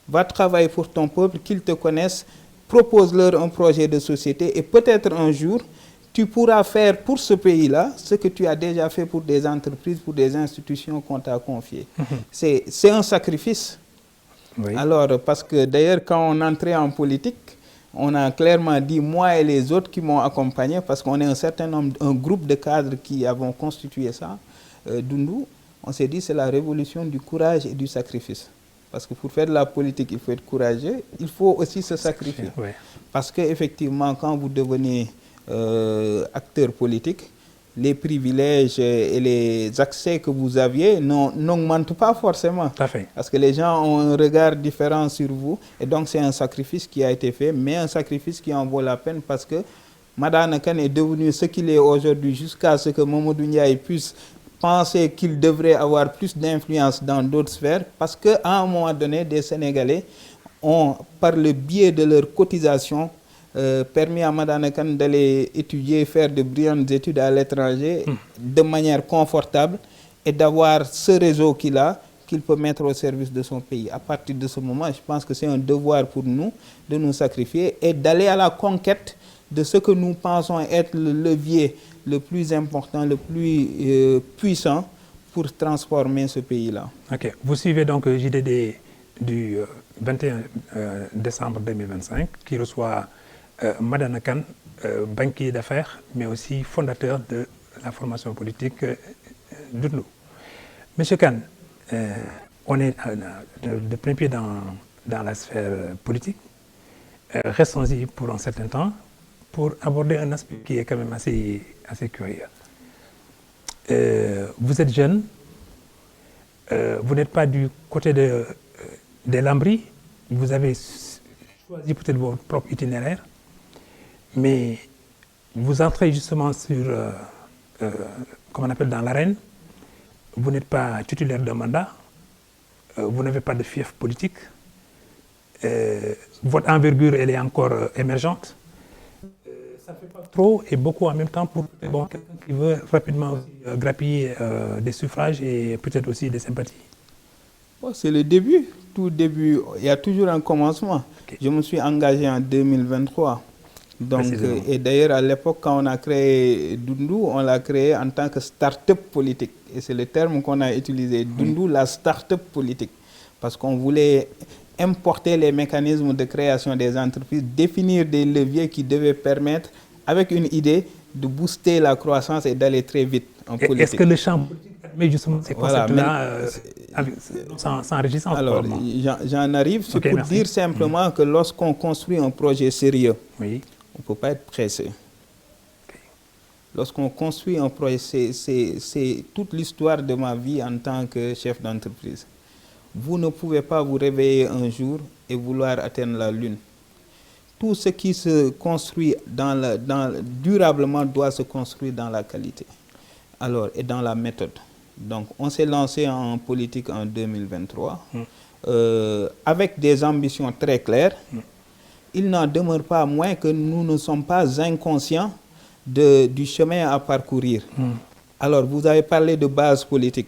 Va travailler pour ton peuple, qu'ils te connaissent, propose-leur un projet de société, et peut-être un jour, tu pourras faire pour ce pays-là ce que tu as déjà fait pour des entreprises, pour des institutions qu'on t'a confiées. C'est un sacrifice. Oui. Alors, parce que d'ailleurs, quand on entrait en politique, on a clairement dit, moi et les autres qui m'ont accompagné, parce qu'on est un certain nombre, un groupe de cadres qui avons constitué ça, Doundou, on s'est dit c'est la révolution du courage et du sacrifice. Parce que pour faire de la politique, il faut être courageux, il faut aussi se sacrifier. Oui. Parce qu'effectivement, quand vous devenez acteur politique, les privilèges et les accès que vous aviez n'augmentent pas forcément. Tout à fait. Parce que les gens ont un regard différent sur vous. Et donc, c'est un sacrifice qui a été fait, mais un sacrifice qui en vaut la peine parce que Madane Kane est devenu ce qu'il est aujourd'hui jusqu'à ce que Mamadou Ndiaye puisse penser qu'il devrait avoir plus d'influence dans d'autres sphères parce qu'à un moment donné, des Sénégalais ont, par le biais de leur cotisation, permis à Madane Kane d'aller étudier, faire de brillantes études à l'étranger de manière confortable et d'avoir ce réseau qu'il a, qu'il peut mettre au service de son pays. À partir de ce moment, je pense que c'est un devoir pour nous de nous sacrifier et d'aller à la conquête de ce que nous pensons être le levier le plus important, le plus puissant pour transformer ce pays-là. Ok. Vous suivez donc JDD du 21 décembre 2025 qui reçoit Madane Kane, banquier d'affaires, mais aussi fondateur de la formation politique Doundou. Monsieur Kane, on est de plein pied dans la sphère politique. Restons-y pour un certain temps pour aborder un aspect qui est quand même assez curieux. Vous êtes jeune, vous n'êtes pas du côté des lambris, vous avez choisi peut-être votre propre itinéraire, mais vous entrez justement sur, comme on appelle dans l'arène, vous n'êtes pas titulaire d'un mandat, vous n'avez pas de fief politique, votre envergure elle est encore émergente. Ça ne fait pas trop et beaucoup en même temps pour quelqu'un qui veut rapidement aussi, grappiller des suffrages et peut-être aussi des sympathies. Oh, c'est le début, tout début, il y a toujours un commencement. Okay. Je me suis engagé en 2023. Donc, et d'ailleurs, à l'époque, quand on a créé Doundou, on l'a créé en tant que start-up politique. Et c'est le terme qu'on a utilisé, Doundou, la start-up politique. Parce qu'on voulait importer les mécanismes de création des entreprises, définir des leviers qui devaient permettre, avec une idée, de booster la croissance et d'aller très vite en politique. Est-ce que le champ politique permet justement ces concepts-là sans résistance? Alors, j'en arrive. C'est pour dire simplement que lorsqu'on construit un projet sérieux, on ne peut pas être pressé. Lorsqu'on construit un projet, c'est toute l'histoire de ma vie en tant que chef d'entreprise. Vous ne pouvez pas vous réveiller un jour et vouloir atteindre la lune. Tout ce qui se construit durablement doit se construire dans la qualité et dans la méthode. Donc, on s'est lancé en politique en 2023 avec des ambitions très claires. Il n'en demeure pas moins que nous ne sommes pas inconscients du chemin à parcourir. Alors, vous avez parlé de base politique.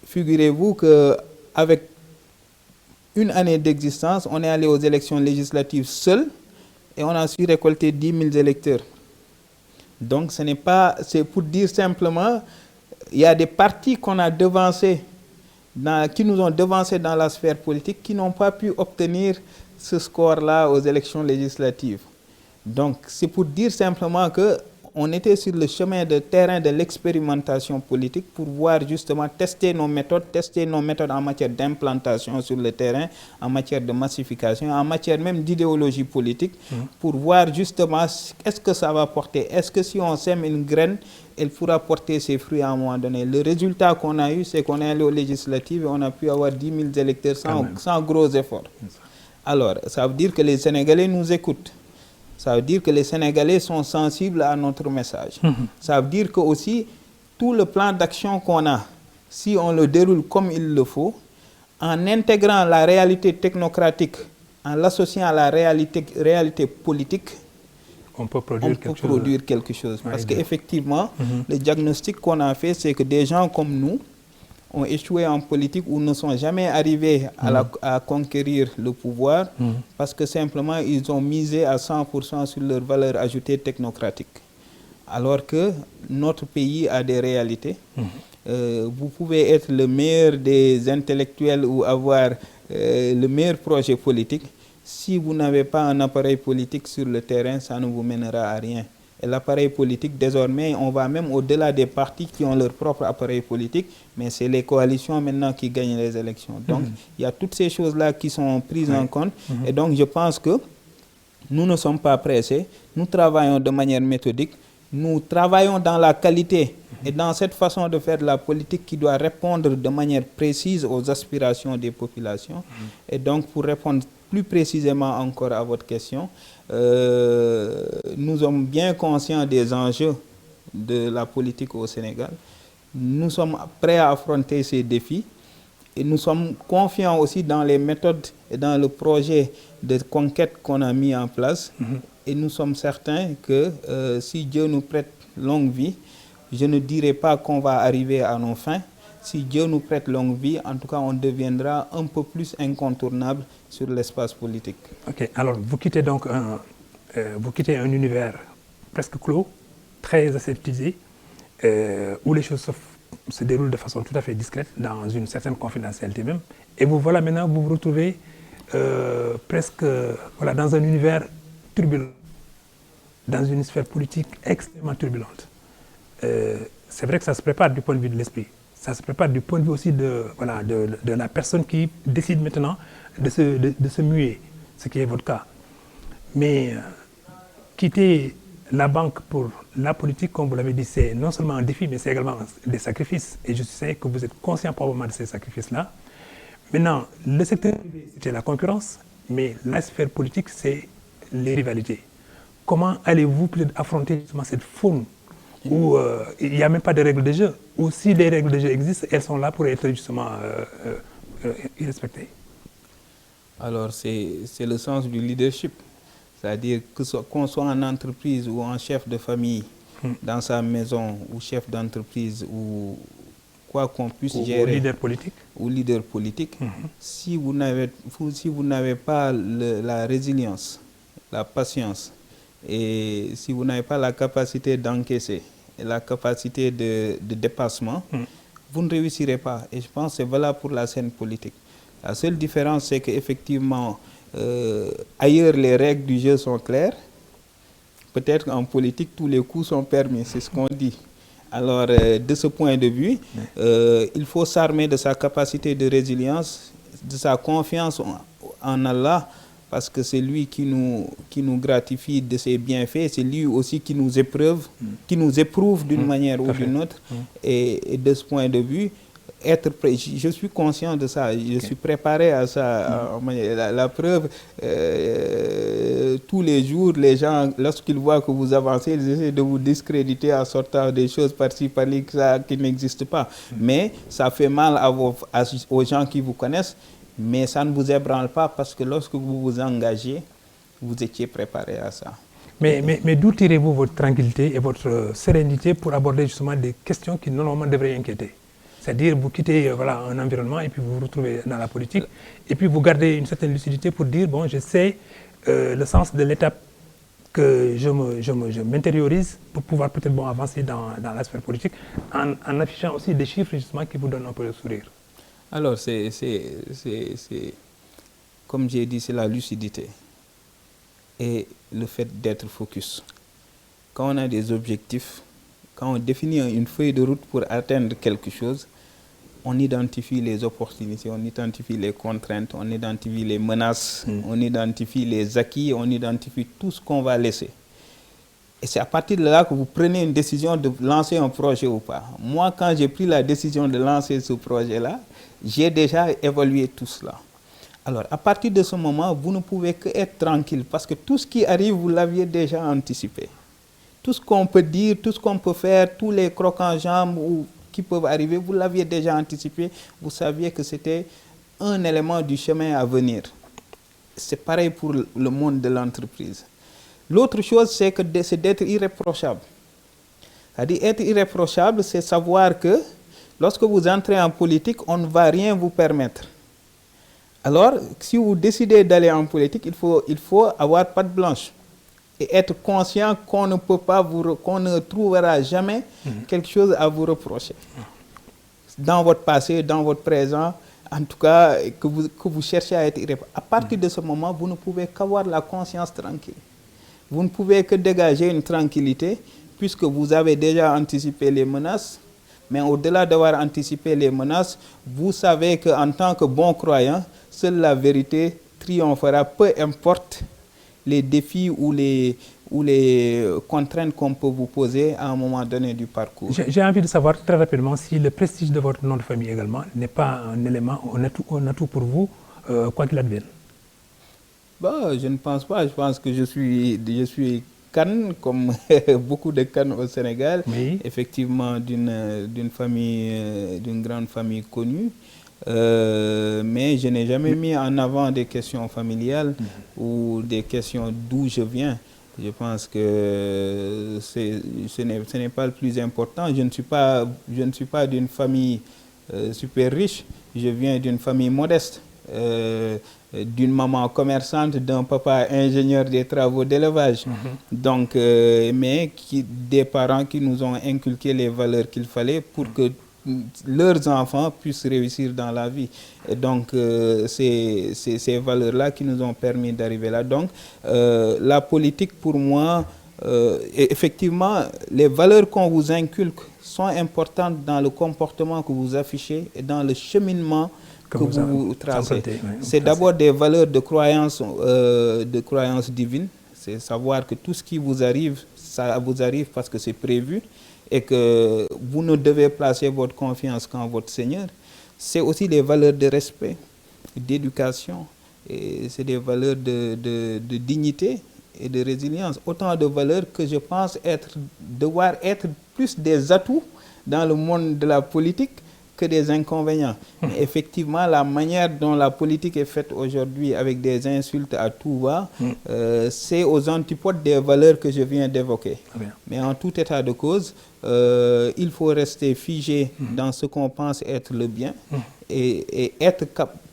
Figurez-vous qu'avec une année d'existence, on est allé aux élections législatives seul et on a su récolter 10 000 électeurs. Donc, c'est pour dire simplement, il y a des partis qu'on a devancés, qui nous ont devancés dans la sphère politique, qui n'ont pas pu obtenir ce score-là aux élections législatives. Donc, c'est pour dire simplement qu'on était sur le chemin de terrain de l'expérimentation politique pour voir justement tester nos méthodes en matière d'implantation sur le terrain, en matière de massification, en matière même d'idéologie politique, pour voir justement est-ce que ça va porter. Est-ce que si on sème une graine, elle pourra porter ses fruits à un moment donné. Le résultat qu'on a eu, c'est qu'on est allé aux législatives et on a pu avoir 10 000 électeurs sans gros efforts. Alors, ça veut dire que les Sénégalais nous écoutent. Ça veut dire que les Sénégalais sont sensibles à notre message. Ça veut dire que aussi, tout le plan d'action qu'on a, si on le déroule comme il le faut, en intégrant la réalité technocratique, en l'associant à la réalité politique, on peut produire quelque chose. Parce qu'effectivement, le diagnostic qu'on a fait, c'est que des gens comme nous ont échoué en politique ou ne sont jamais arrivés à conquérir le pouvoir parce que simplement ils ont misé à 100% sur leur valeur ajoutée technocratique. Alors que notre pays a des réalités. Vous pouvez être le meilleur des intellectuels ou avoir le meilleur projet politique. Si vous n'avez pas un appareil politique sur le terrain, ça ne vous mènera à rien. Et l'appareil politique, désormais, on va même au-delà des partis qui ont leur propre appareil politique, mais c'est les coalitions maintenant qui gagnent les élections. Donc, il y a toutes ces choses-là qui sont prises en compte. Et donc, je pense que nous ne sommes pas pressés. Nous travaillons de manière méthodique. Nous travaillons dans la qualité et dans cette façon de faire de la politique qui doit répondre de manière précise aux aspirations des populations. Et donc, pour répondre plus précisément encore à votre question, nous sommes bien conscients des enjeux de la politique au Sénégal. Nous sommes prêts à affronter ces défis et nous sommes confiants aussi dans les méthodes et dans le projet de conquête qu'on a mis en place. Et nous sommes certains que si Dieu nous prête longue vie, je ne dirai pas qu'on va arriver à nos fins. Si Dieu nous prête longue vie, en tout cas, on deviendra un peu plus incontournable sur l'espace politique. Ok, alors vous quittez donc un univers presque clos, très aseptisé, où les choses se déroulent de façon tout à fait discrète, dans une certaine confidentialité même. Et vous voilà maintenant, vous vous retrouvez presque dans un univers turbulent, dans une sphère politique extrêmement turbulente. C'est vrai que ça se prépare du point de vue de l'esprit. Ça se prépare du point de vue aussi de la personne qui décide maintenant de se muer, ce qui est votre cas. Mais quitter la banque pour la politique, comme vous l'avez dit, c'est non seulement un défi, mais c'est également des sacrifices. Et je sais que vous êtes conscient probablement de ces sacrifices-là. Maintenant, le secteur privé, c'était la concurrence, mais la sphère politique, c'est les rivalités. Comment allez-vous peut-être affronter justement cette faune où il n'y a même pas de règles de jeu, ou si les règles de jeu existent, elles sont là pour être justement respectées? Alors, c'est le sens du leadership. C'est-à-dire qu'on soit en entreprise ou en chef de famille, dans sa maison, ou chef d'entreprise, ou quoi qu'on puisse gérer. Ou leader politique. Si vous n'avez pas la résilience, la patience, et si vous n'avez pas la capacité d'encaisser et la capacité de dépassement, vous ne réussirez pas. Et je pense que c'est valable pour la scène politique. La seule différence, c'est qu'effectivement, ailleurs, les règles du jeu sont claires. peut-être en politique, tous les coups sont permis, c'est ce qu'on dit. Alors, de ce point de vue, il faut s'armer de sa capacité de résilience, de sa confiance en Allah, parce que c'est lui qui nous gratifie de ses bienfaits, c'est lui aussi qui nous éprouve d'une manière ou d'une autre. Et de ce point de vue, être prêt, je suis conscient de ça, je suis préparé à ça. La preuve, tous les jours, les gens, lorsqu'ils voient que vous avancez, ils essaient de vous discréditer en sortant des choses par-ci, par-là qui n'existent pas. Mais ça fait mal aux gens qui vous connaissent, mais ça ne vous ébranle pas parce que lorsque vous vous engagez, vous étiez préparé à ça. Mais d'où tirez-vous votre tranquillité et votre sérénité pour aborder justement des questions qui normalement devraient inquiéter? C'est-à-dire vous quittez un environnement et puis vous vous retrouvez dans la politique et puis vous gardez une certaine lucidité pour dire, bon, je sais le sens de l'étape que je m'intériorise pour pouvoir peut-être avancer dans la sphère politique en affichant aussi des chiffres justement qui vous donnent un peu le sourire. Alors, comme j'ai dit, c'est la lucidité et le fait d'être focus. Quand on a des objectifs, quand on définit une feuille de route pour atteindre quelque chose, on identifie les opportunités, on identifie les contraintes, on identifie les menaces, on identifie les acquis, on identifie tout ce qu'on va laisser. Et c'est à partir de là que vous prenez une décision de lancer un projet ou pas. Moi, quand j'ai pris la décision de lancer ce projet-là, j'ai déjà évalué tout cela. Alors, à partir de ce moment, vous ne pouvez qu'être tranquille parce que tout ce qui arrive, vous l'aviez déjà anticipé. Tout ce qu'on peut dire, tout ce qu'on peut faire, tous les crocs en jambes qui peuvent arriver, vous l'aviez déjà anticipé. Vous saviez que c'était un élément du chemin à venir. C'est pareil pour le monde de l'entreprise. L'autre chose, c'est d'être irréprochable. C'est-à-dire, être irréprochable, c'est savoir que lorsque vous entrez en politique, on ne va rien vous permettre. Alors, si vous décidez d'aller en politique, il faut avoir patte blanche et être conscient qu'on ne peut pas qu'on ne trouvera jamais quelque chose à vous reprocher. Dans votre passé, dans votre présent, en tout cas, que vous cherchez à être irréprochable. À partir de ce moment, vous ne pouvez qu'avoir la conscience tranquille. Vous ne pouvez que dégager une tranquillité puisque vous avez déjà anticipé les menaces. Mais au-delà d'avoir anticipé les menaces, vous savez qu'en tant que bon croyant, seule la vérité triomphera, peu importe les défis ou les contraintes qu'on peut vous poser à un moment donné du parcours. J'ai envie de savoir très rapidement si le prestige de votre nom de famille également n'est pas un élément, un atout pour vous, quoi qu'il advienne. Bon, je ne pense pas. Je pense que je suis Kane, comme beaucoup de Kane au Sénégal, oui. Effectivement d'une famille, d'une grande famille connue. Mais je n'ai jamais mis en avant des questions familiales ou des questions d'où je viens. Je pense que ce n'est pas le plus important. Je ne suis pas d'une famille super riche. Je viens d'une famille modeste. D'une maman commerçante, d'un papa ingénieur des travaux d'élevage. Donc, mais des parents qui nous ont inculqué les valeurs qu'il fallait pour que leurs enfants puissent réussir dans la vie. Et donc, c'est ces valeurs-là qui nous ont permis d'arriver là. Donc, la politique, pour moi, effectivement, les valeurs qu'on vous inculque sont importantes dans le comportement que vous affichez et dans le cheminement que vous tracez. C'est d'abord des valeurs de croyance divine. C'est savoir que tout ce qui vous arrive, ça vous arrive parce que c'est prévu et que vous ne devez placer votre confiance qu'en votre Seigneur. C'est aussi des valeurs de respect, d'éducation, et c'est des valeurs de dignité et de résilience. Autant de valeurs que je pense devoir être plus des atouts dans le monde de la politique que des inconvénients. Mais effectivement, la manière dont la politique est faite aujourd'hui avec des insultes à tout va, c'est aux antipodes des valeurs que je viens d'évoquer. Mais en tout état de cause, il faut rester figé dans ce qu'on pense être le bien et être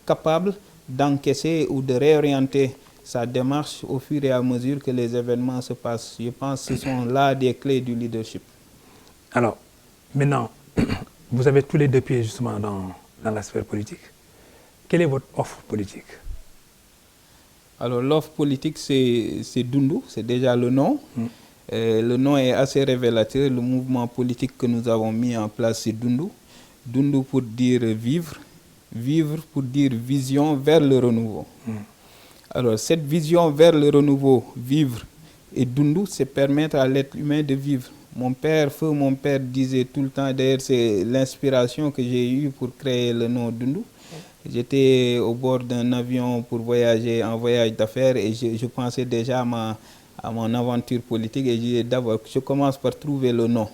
capable d'encaisser ou de réorienter sa démarche au fur et à mesure que les événements se passent. Je pense que ce sont là des clés du leadership. Alors, maintenant, vous avez tous les deux pieds justement dans la sphère politique. Quelle est votre offre politique? Alors l'offre politique, c'est Dundu, c'est déjà le nom. Le nom est assez révélateur. Le mouvement politique que nous avons mis en place, c'est Dundu. Dundu pour dire vivre, vivre pour dire vision vers le renouveau. Alors, cette vision vers le renouveau, vivre et Dundu, c'est permettre à l'être humain de vivre. Mon père disait tout le temps, d'ailleurs c'est l'inspiration que j'ai eue pour créer le nom Dundu. J'étais au bord d'un avion pour voyager en voyage d'affaires et je pensais déjà à mon aventure politique et j'ai dit d'abord je commence par trouver le nom.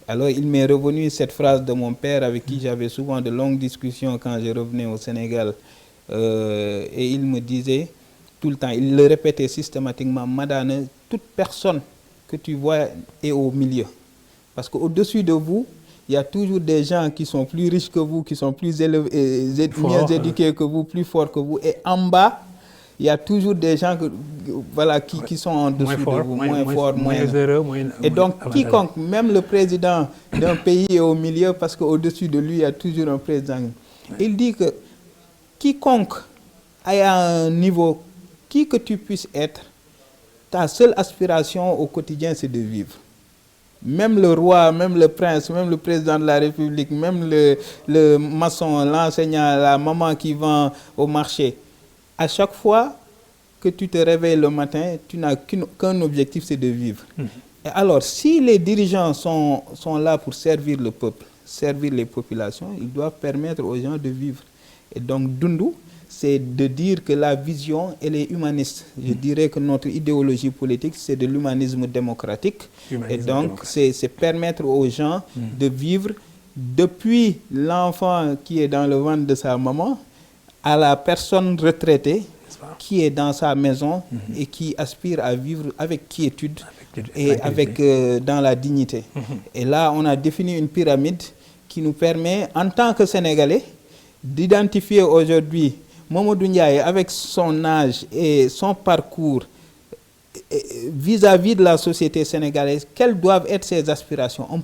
Alors il m'est revenu cette phrase de mon père avec qui j'avais souvent de longues discussions quand je revenais au Sénégal. Et il me disait tout le temps, il le répétait systématiquement, Madane, toute personne que tu vois est au milieu. Parce qu'au-dessus de vous, il y a toujours des gens qui sont plus riches que vous, qui sont plus élevés, mieux éduqués que vous, plus forts que vous. Et en bas, il y a toujours des gens qui sont en dessous de vous, moins forts, moins heureux. Et donc, quiconque, même le président d'un pays est au milieu parce qu'au-dessus de lui, il y a toujours un président. Il dit que quiconque est à un niveau, qui que tu puisses être, ta seule aspiration au quotidien, c'est de vivre. Même le roi, même le prince, même le président de la République, même le maçon, l'enseignant, la maman qui vend au marché, à chaque fois que tu te réveilles le matin, tu n'as qu'un objectif, c'est de vivre. Et alors, si les dirigeants sont là pour servir le peuple, servir les populations, ils doivent permettre aux gens de vivre. Et donc, Dundu, c'est de dire que la vision, elle est humaniste. Je dirais que notre idéologie politique, c'est de l'humanisme démocratique. Et donc, c'est permettre aux gens de vivre depuis l'enfant qui est dans le ventre de sa maman à la personne retraitée qui est dans sa maison et qui aspire à vivre avec quiétude et dans la dignité. Et là, on a défini une pyramide qui nous permet, en tant que Sénégalais, d'identifier aujourd'hui Mamadou Ndiaye, avec son âge et son parcours vis-à-vis de la société sénégalaise, quelles doivent être ses aspirations? On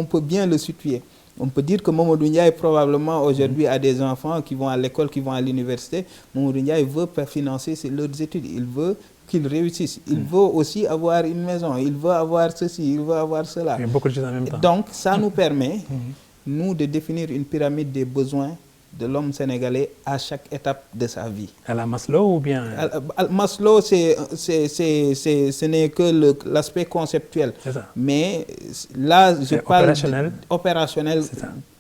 peut bien le situer. On peut dire que Mamadou Ndiaye probablement aujourd'hui a des enfants qui vont à l'école, qui vont à l'université. Mamadou Ndiaye veut financer leurs études, il veut qu'ils réussissent. Il veut aussi avoir une maison, il veut avoir ceci, il veut avoir cela. Il y a beaucoup de choses en même temps. Donc ça nous permet, nous, de définir une pyramide des besoins de l'homme sénégalais à chaque étape de sa vie. À la Maslow ou bien Maslow, ce n'est que l'aspect conceptuel. C'est ça. Mais là, je parle opérationnel,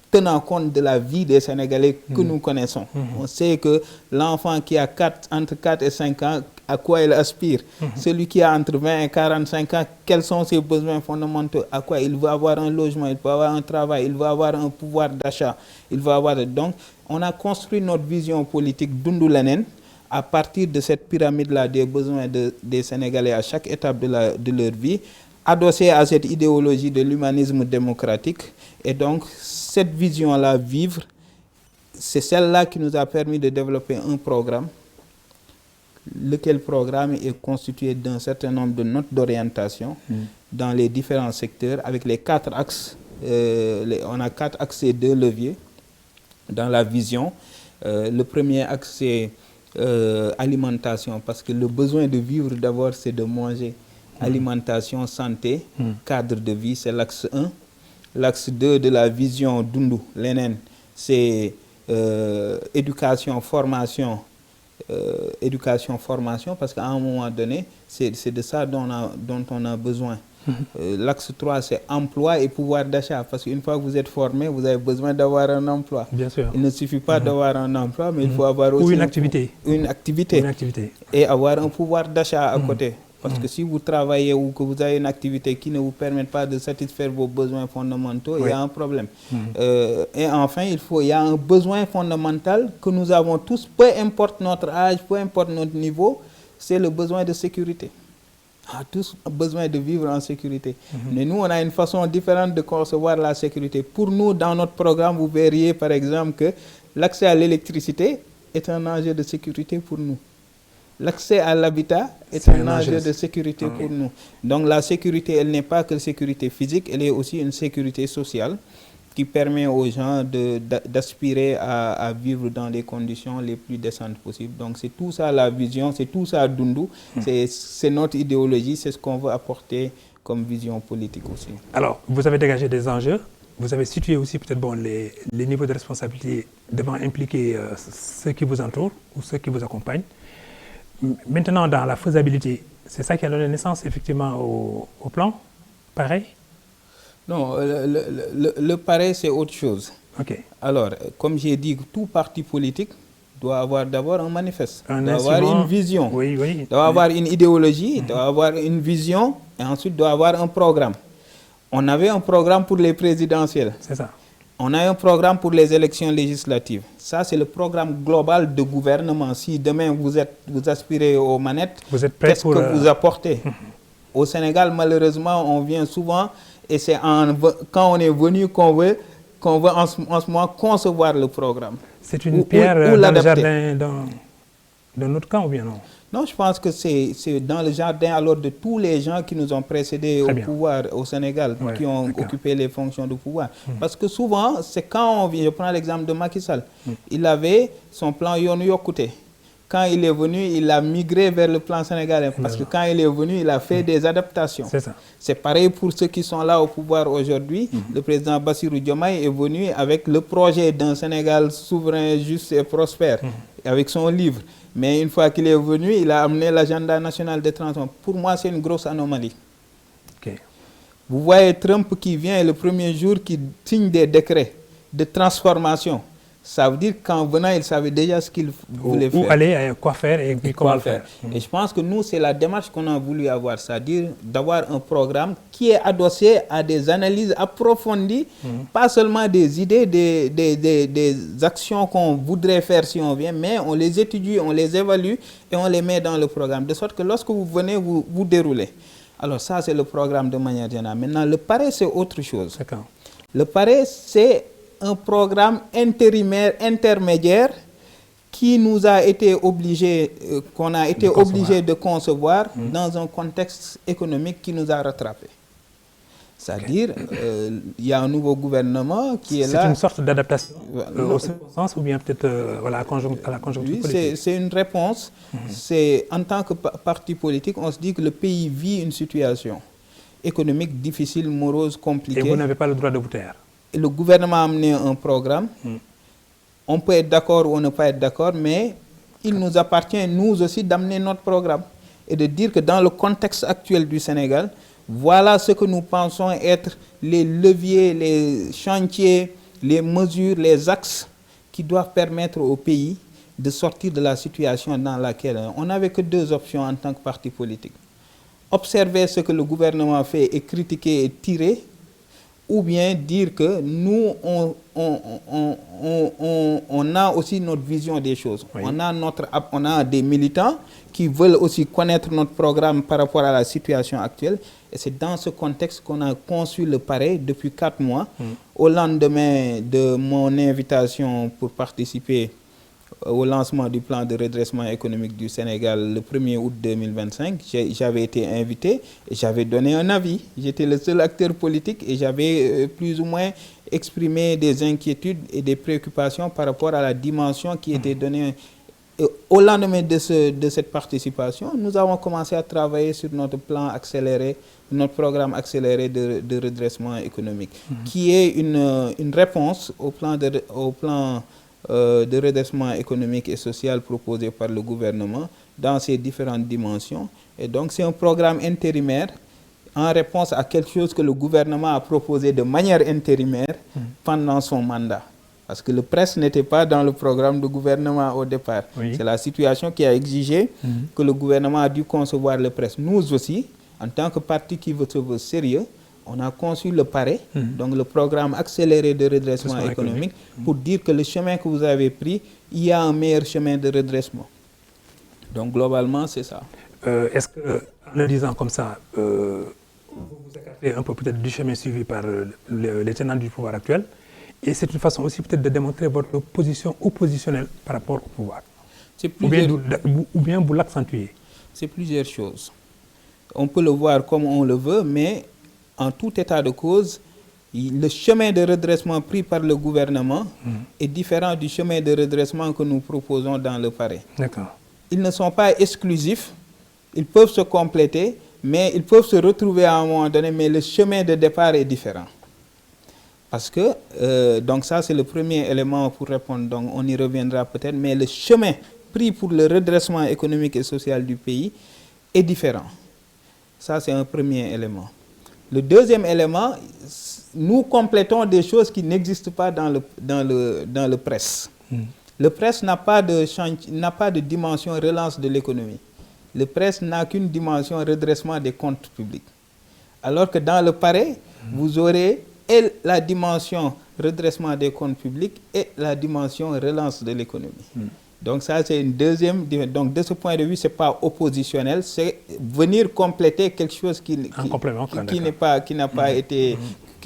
tenant compte de la vie des Sénégalais que nous connaissons. On sait que l'enfant qui a entre 4 et 5 ans, à quoi il aspire. Celui qui a entre 20 et 45 ans, quels sont ses besoins fondamentaux? À quoi il veut avoir un logement, il veut avoir un travail, il veut avoir un pouvoir d'achat. Donc, on a construit notre vision politique Dundu Lenen à partir de cette pyramide-là des besoins des Sénégalais à chaque étape de leur vie, adossée à cette idéologie de l'humanisme démocratique. Et donc, cette vision-là, vivre, c'est celle-là qui nous a permis de développer un programme, lequel programme est constitué d'un certain nombre de notes d'orientation dans les différents secteurs, avec les 4 axes. On a 4 axes et 2 leviers dans la vision. Le premier axe, c'est alimentation, parce que le besoin de vivre d'abord, c'est de manger. Alimentation, santé, cadre de vie, c'est l'axe 1. L'axe 2 de la vision Dundu Lenen, c'est éducation, formation, parce qu'à un moment donné, c'est de ça dont on a besoin. L'axe 3, c'est emploi et pouvoir d'achat, parce qu'une fois que vous êtes formé, vous avez besoin d'avoir un emploi. Bien sûr. Il ne suffit pas d'avoir un emploi, mais il faut avoir aussi une activité. Une activité. Et avoir un pouvoir d'achat à côté. Parce que si vous travaillez ou que vous avez une activité qui ne vous permet pas de satisfaire vos besoins fondamentaux, il y a un problème. Et enfin, il y a un besoin fondamental que nous avons tous, peu importe notre âge, peu importe notre niveau, c'est le besoin de sécurité. On a tous besoin de vivre en sécurité. Mais nous, on a une façon différente de concevoir la sécurité. Pour nous, dans notre programme, vous verriez par exemple que l'accès à l'électricité est un enjeu de sécurité pour nous. L'accès à l'habitat est un enjeu de sécurité pour nous. Donc la sécurité, elle n'est pas que sécurité physique, elle est aussi une sécurité sociale qui permet aux gens d'aspirer à vivre dans les conditions les plus décentes possibles. Donc c'est tout ça la vision, c'est tout ça Dundu, c'est notre idéologie, c'est ce qu'on veut apporter comme vision politique aussi. Alors, vous avez dégagé des enjeux, vous avez situé aussi peut-être bon, les niveaux de responsabilité devant impliquer ceux qui vous entourent ou ceux qui vous accompagnent. Maintenant, dans la faisabilité, c'est ça qui a donné naissance effectivement au plan, pareil? Non, le pareil, c'est autre chose. Ok. Alors, comme j'ai dit, tout parti politique doit avoir d'abord un manifeste, doit instrument, avoir une vision, oui, doit avoir une idéologie, doit avoir une vision et ensuite doit avoir un programme. On avait un programme pour les présidentielles. C'est ça. On a un programme pour les élections législatives. Ça, c'est le programme global de gouvernement. Si demain vous aspirez aux manettes, qu'est-ce que vous apportez? Au Sénégal, malheureusement, on vient souvent et c'est quand on est venu qu'on veut en ce moment concevoir le programme. C'est une pierre dans le jardin d'un autre camp ou bien non? Non, je pense que c'est dans le jardin alors de tous les gens qui nous ont précédés au pouvoir au Sénégal, qui ont occupé les fonctions de pouvoir. Parce que souvent, c'est quand on vient, je prends l'exemple de Macky Sall, il avait son plan Yoonu Yokkute. Quand il est venu, il a migré vers le plan sénégalais. Parce que quand il est venu, il a fait des adaptations. C'est ça. C'est pareil pour ceux qui sont là au pouvoir aujourd'hui. Le président Bassirou Diomaye est venu avec le projet d'un Sénégal souverain, juste et prospère, avec son livre. Mais une fois qu'il est venu, il a amené l'agenda national de transition. Pour moi, c'est une grosse anomalie. Okay. Vous voyez Trump qui vient le premier jour, qui signe des décrets de transformation. Ça veut dire qu'en venant, il savait déjà ce qu'il voulait faire. Où aller, quoi faire et comment le faire. Et je pense que nous, c'est la démarche qu'on a voulu avoir, c'est-à-dire d'avoir un programme qui est adossé à des analyses approfondies, pas seulement des idées, des actions qu'on voudrait faire si on vient, mais on les étudie, on les évalue et on les met dans le programme, de sorte que lorsque vous venez, vous déroulez. Alors ça, c'est le programme de manière générale. Maintenant, le pareil, c'est autre chose. Le pareil, c'est un programme intérimaire, intermédiaire, qui nous a été obligé, qu'on a été obligé de concevoir dans un contexte économique qui nous a rattrapés. C'est-à-dire, il y a un nouveau gouvernement qui est là. C'est une sorte d'adaptation au sens ou bien peut-être à la conjoncture politique? C'est une réponse. C'est en tant que parti politique, on se dit que le pays vit une situation économique difficile, morose, compliquée. Et vous n'avez pas le droit de vous taire. Le gouvernement a amené un programme. On peut être d'accord ou ne pas être d'accord, mais il nous appartient, nous aussi, d'amener notre programme et de dire que dans le contexte actuel du Sénégal, voilà ce que nous pensons être les leviers, les chantiers, les mesures, les axes qui doivent permettre au pays de sortir de la situation dans laquelle on n'avait que deux options en tant que parti politique. Observer ce que le gouvernement fait et critiquer et tirer, ou bien dire que nous, on a aussi notre vision des choses. Oui. On a des militants qui veulent aussi connaître notre programme par rapport à la situation actuelle. Et c'est dans ce contexte qu'on a conçu le pareil depuis 4 mois. Au lendemain de mon invitation pour participer au lancement du plan de redressement économique du Sénégal le 1er août 2025, j'avais été invité et j'avais donné un avis. J'étais le seul acteur politique et j'avais plus ou moins exprimé des inquiétudes et des préoccupations par rapport à la dimension qui était donnée. Et au lendemain de cette participation, nous avons commencé à travailler sur notre plan accéléré, notre programme accéléré de redressement économique, qui est une réponse au plan de redressement économique et social proposé par le gouvernement dans ses différentes dimensions. Et donc, c'est un programme intérimaire en réponse à quelque chose que le gouvernement a proposé de manière intérimaire pendant son mandat. Parce que le presse n'était pas dans le programme du gouvernement au départ. Oui. C'est la situation qui a exigé que le gouvernement a dû concevoir le presse. Nous aussi, en tant que parti qui veut se veut sérieux, on a conçu le PARE, donc le programme accéléré de redressement économique, pour dire que le chemin que vous avez pris, il y a un meilleur chemin de redressement. Donc globalement, c'est ça. Est-ce que, en le disant comme ça, vous vous écartez un peu peut-être du chemin suivi par les tenants du pouvoir actuel, et c'est une façon aussi peut-être de démontrer votre position oppositionnelle par rapport au pouvoir? Ou bien vous l'accentuez? C'est plusieurs choses. On peut le voir comme on le veut, mais en tout état de cause, le chemin de redressement pris par le gouvernement est différent du chemin de redressement que nous proposons dans le PARE. D'accord. Ils ne sont pas exclusifs, ils peuvent se compléter, mais ils peuvent se retrouver à un moment donné, mais le chemin de départ est différent. Parce que, donc ça c'est le premier élément pour répondre, donc on y reviendra peut-être, mais le chemin pris pour le redressement économique et social du pays est différent. Ça c'est un premier élément. Le deuxième élément, nous complétons des choses qui n'existent pas dans le presse. Le presse n'a pas de dimension relance de l'économie. Le presse n'a qu'une dimension redressement des comptes publics. Alors que dans le PARE, vous aurez et la dimension redressement des comptes publics et la dimension relance de l'économie. Donc ça, c'est une deuxième. Donc de ce point de vue, ce n'est pas oppositionnel, c'est venir compléter quelque chose qui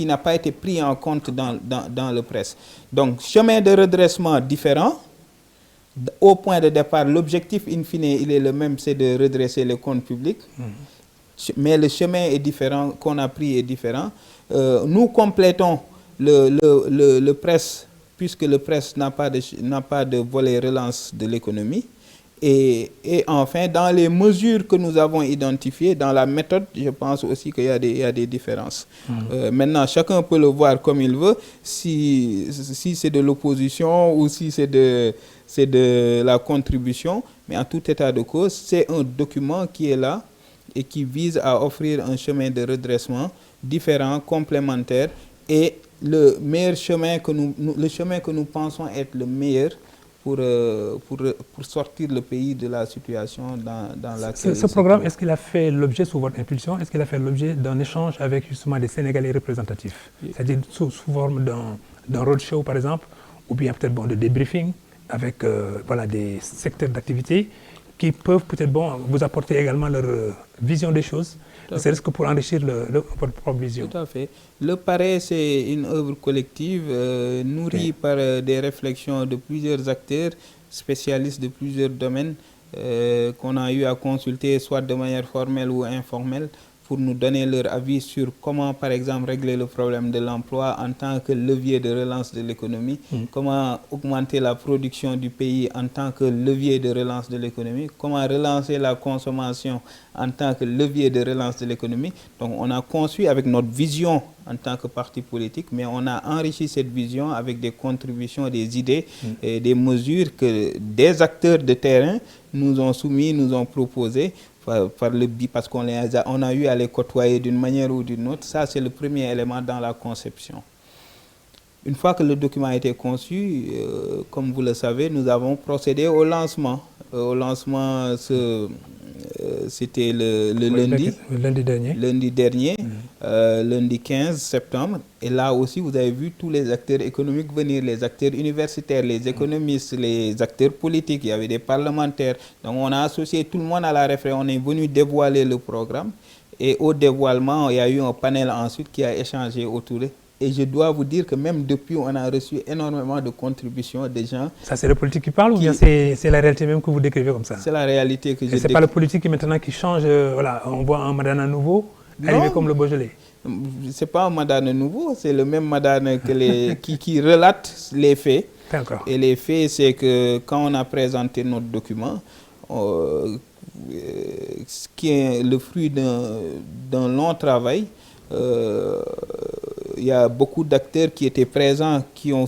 n'a pas été pris en compte dans le presse. Donc chemin de redressement différent. Au point de départ, l'objectif in fine, il est le même, c'est de redresser les comptes publics. Mais le chemin est différent, qu'on a pris est différent. Nous complétons le presse, puisque le presse n'a pas de volet relance de l'économie. Et enfin, dans les mesures que nous avons identifiées, dans la méthode, je pense aussi qu'il y a des différences. Maintenant, chacun peut le voir comme il veut, si c'est de l'opposition ou si c'est de la contribution. Mais en tout état de cause, c'est un document qui est là et qui vise à offrir un chemin de redressement différent, complémentaire, et le meilleur chemin le chemin que nous pensons être le meilleur pour sortir le pays de la situation dans laquelle... Ce programme, est-ce qu'il a fait l'objet, sous votre impulsion, est-ce qu'il a fait l'objet d'un échange avec justement des Sénégalais représentatifs? C'est-à-dire sous forme d'un roadshow, par exemple, ou bien peut-être de débriefing avec des secteurs d'activité qui peuvent peut-être vous apporter également leur vision des choses, c'est risque pour enrichir votre propre vision. Tout à fait. Le PARE, c'est une œuvre collective nourrie par des réflexions de plusieurs acteurs, spécialistes de plusieurs domaines, qu'on a eu à consulter soit de manière formelle ou informelle, pour nous donner leur avis sur comment, par exemple, régler le problème de l'emploi en tant que levier de relance de l'économie, comment augmenter la production du pays en tant que levier de relance de l'économie, comment relancer la consommation en tant que levier de relance de l'économie. Donc, on a conçu avec notre vision en tant que parti politique, mais on a enrichi cette vision avec des contributions, des idées et des mesures que des acteurs de terrain nous ont soumis, nous ont proposées, parce qu'on a eu à les côtoyer d'une manière ou d'une autre. Ça, c'est le premier élément dans la conception. Une fois que le document a été conçu, comme vous le savez, nous avons procédé au lancement. Au lancement, c'était le lundi dernier, lundi 15 septembre. Et là aussi, vous avez vu tous les acteurs économiques venir, les acteurs universitaires, les économistes, les acteurs politiques, il y avait des parlementaires. Donc on a associé tout le monde à la réflexion, on est venu dévoiler le programme. Et au dévoilement, il y a eu un panel ensuite qui a échangé autour. Et je dois vous dire que même depuis, on a reçu énormément de contributions des gens. Ça, c'est le politique qui parle ou bien c'est la réalité même que vous décrivez comme ça? C'est la réalité que je décris. C'est pas le politique qui maintenant qui change, on voit un Madana nouveau arriver comme le Beaujolais. C'est pas un Madana nouveau, c'est le même Madana qui relate les faits. D'accord. Et les faits, c'est que quand on a présenté notre document, qui est le fruit d'un long travail, il y a beaucoup d'acteurs qui étaient présents, qui ont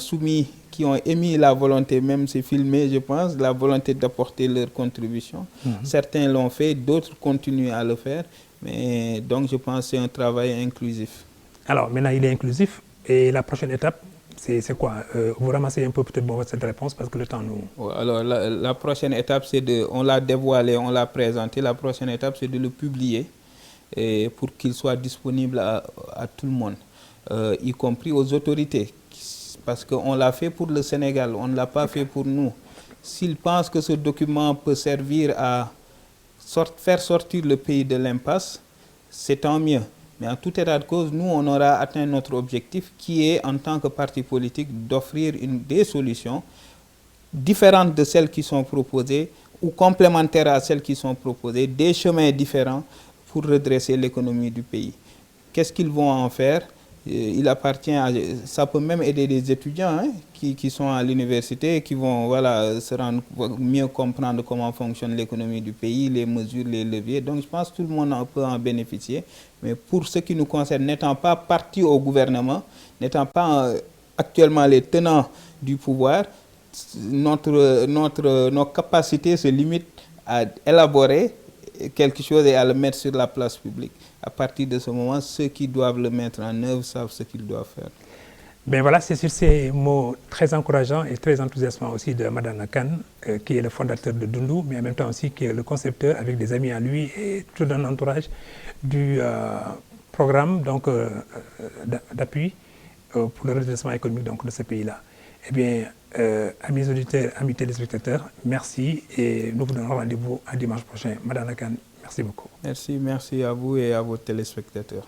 émis la volonté, même c'est filmé, je pense, la volonté d'apporter leur contribution. Certains l'ont fait, d'autres continuent à le faire. Mais donc, je pense que c'est un travail inclusif. Alors, maintenant, il est inclusif. Et la prochaine étape, c'est quoi? Vous ramassez un peu peut-être cette réponse parce que le temps nous... Alors, la prochaine étape, on l'a dévoilé, on l'a présenté. La prochaine étape, c'est de le publier pour qu'il soit disponible à tout le monde, y compris aux autorités. Parce qu'on l'a fait pour le Sénégal, on ne l'a pas fait pour nous. S'ils pensent que ce document peut servir à faire sortir le pays de l'impasse, c'est tant mieux. Mais en tout état de cause, nous, on aura atteint notre objectif qui est, en tant que parti politique, d'offrir des solutions différentes de celles qui sont proposées ou complémentaires à celles qui sont proposées, des chemins différents pour redresser l'économie du pays. Qu'est-ce qu'ils vont en faire? il appartient à... Ça peut même aider des étudiants hein, qui sont à l'université, qui vont voilà, mieux comprendre comment fonctionne l'économie du pays, les mesures, les leviers. Donc je pense que tout le monde peut en bénéficier. Mais pour ce qui nous concerne, n'étant pas partis au gouvernement, n'étant pas actuellement les tenants du pouvoir, nos capacités se limitent à élaborer quelque chose et à le mettre sur la place publique. À partir de ce moment, ceux qui doivent le mettre en œuvre savent ce qu'ils doivent faire. Ben voilà, c'est sur ces mots très encourageants et très enthousiasmants aussi de Madana Kane, qui est le fondateur de Dundu, mais en même temps aussi qui est le concepteur avec des amis à lui et tout un entourage du programme d'appui pour le redressement économique donc, de ce pays-là. Eh bien, amis auditeurs, amis téléspectateurs, merci et nous vous donnons rendez-vous un dimanche prochain. Madana Kane, merci beaucoup. Merci à vous et à vos téléspectateurs.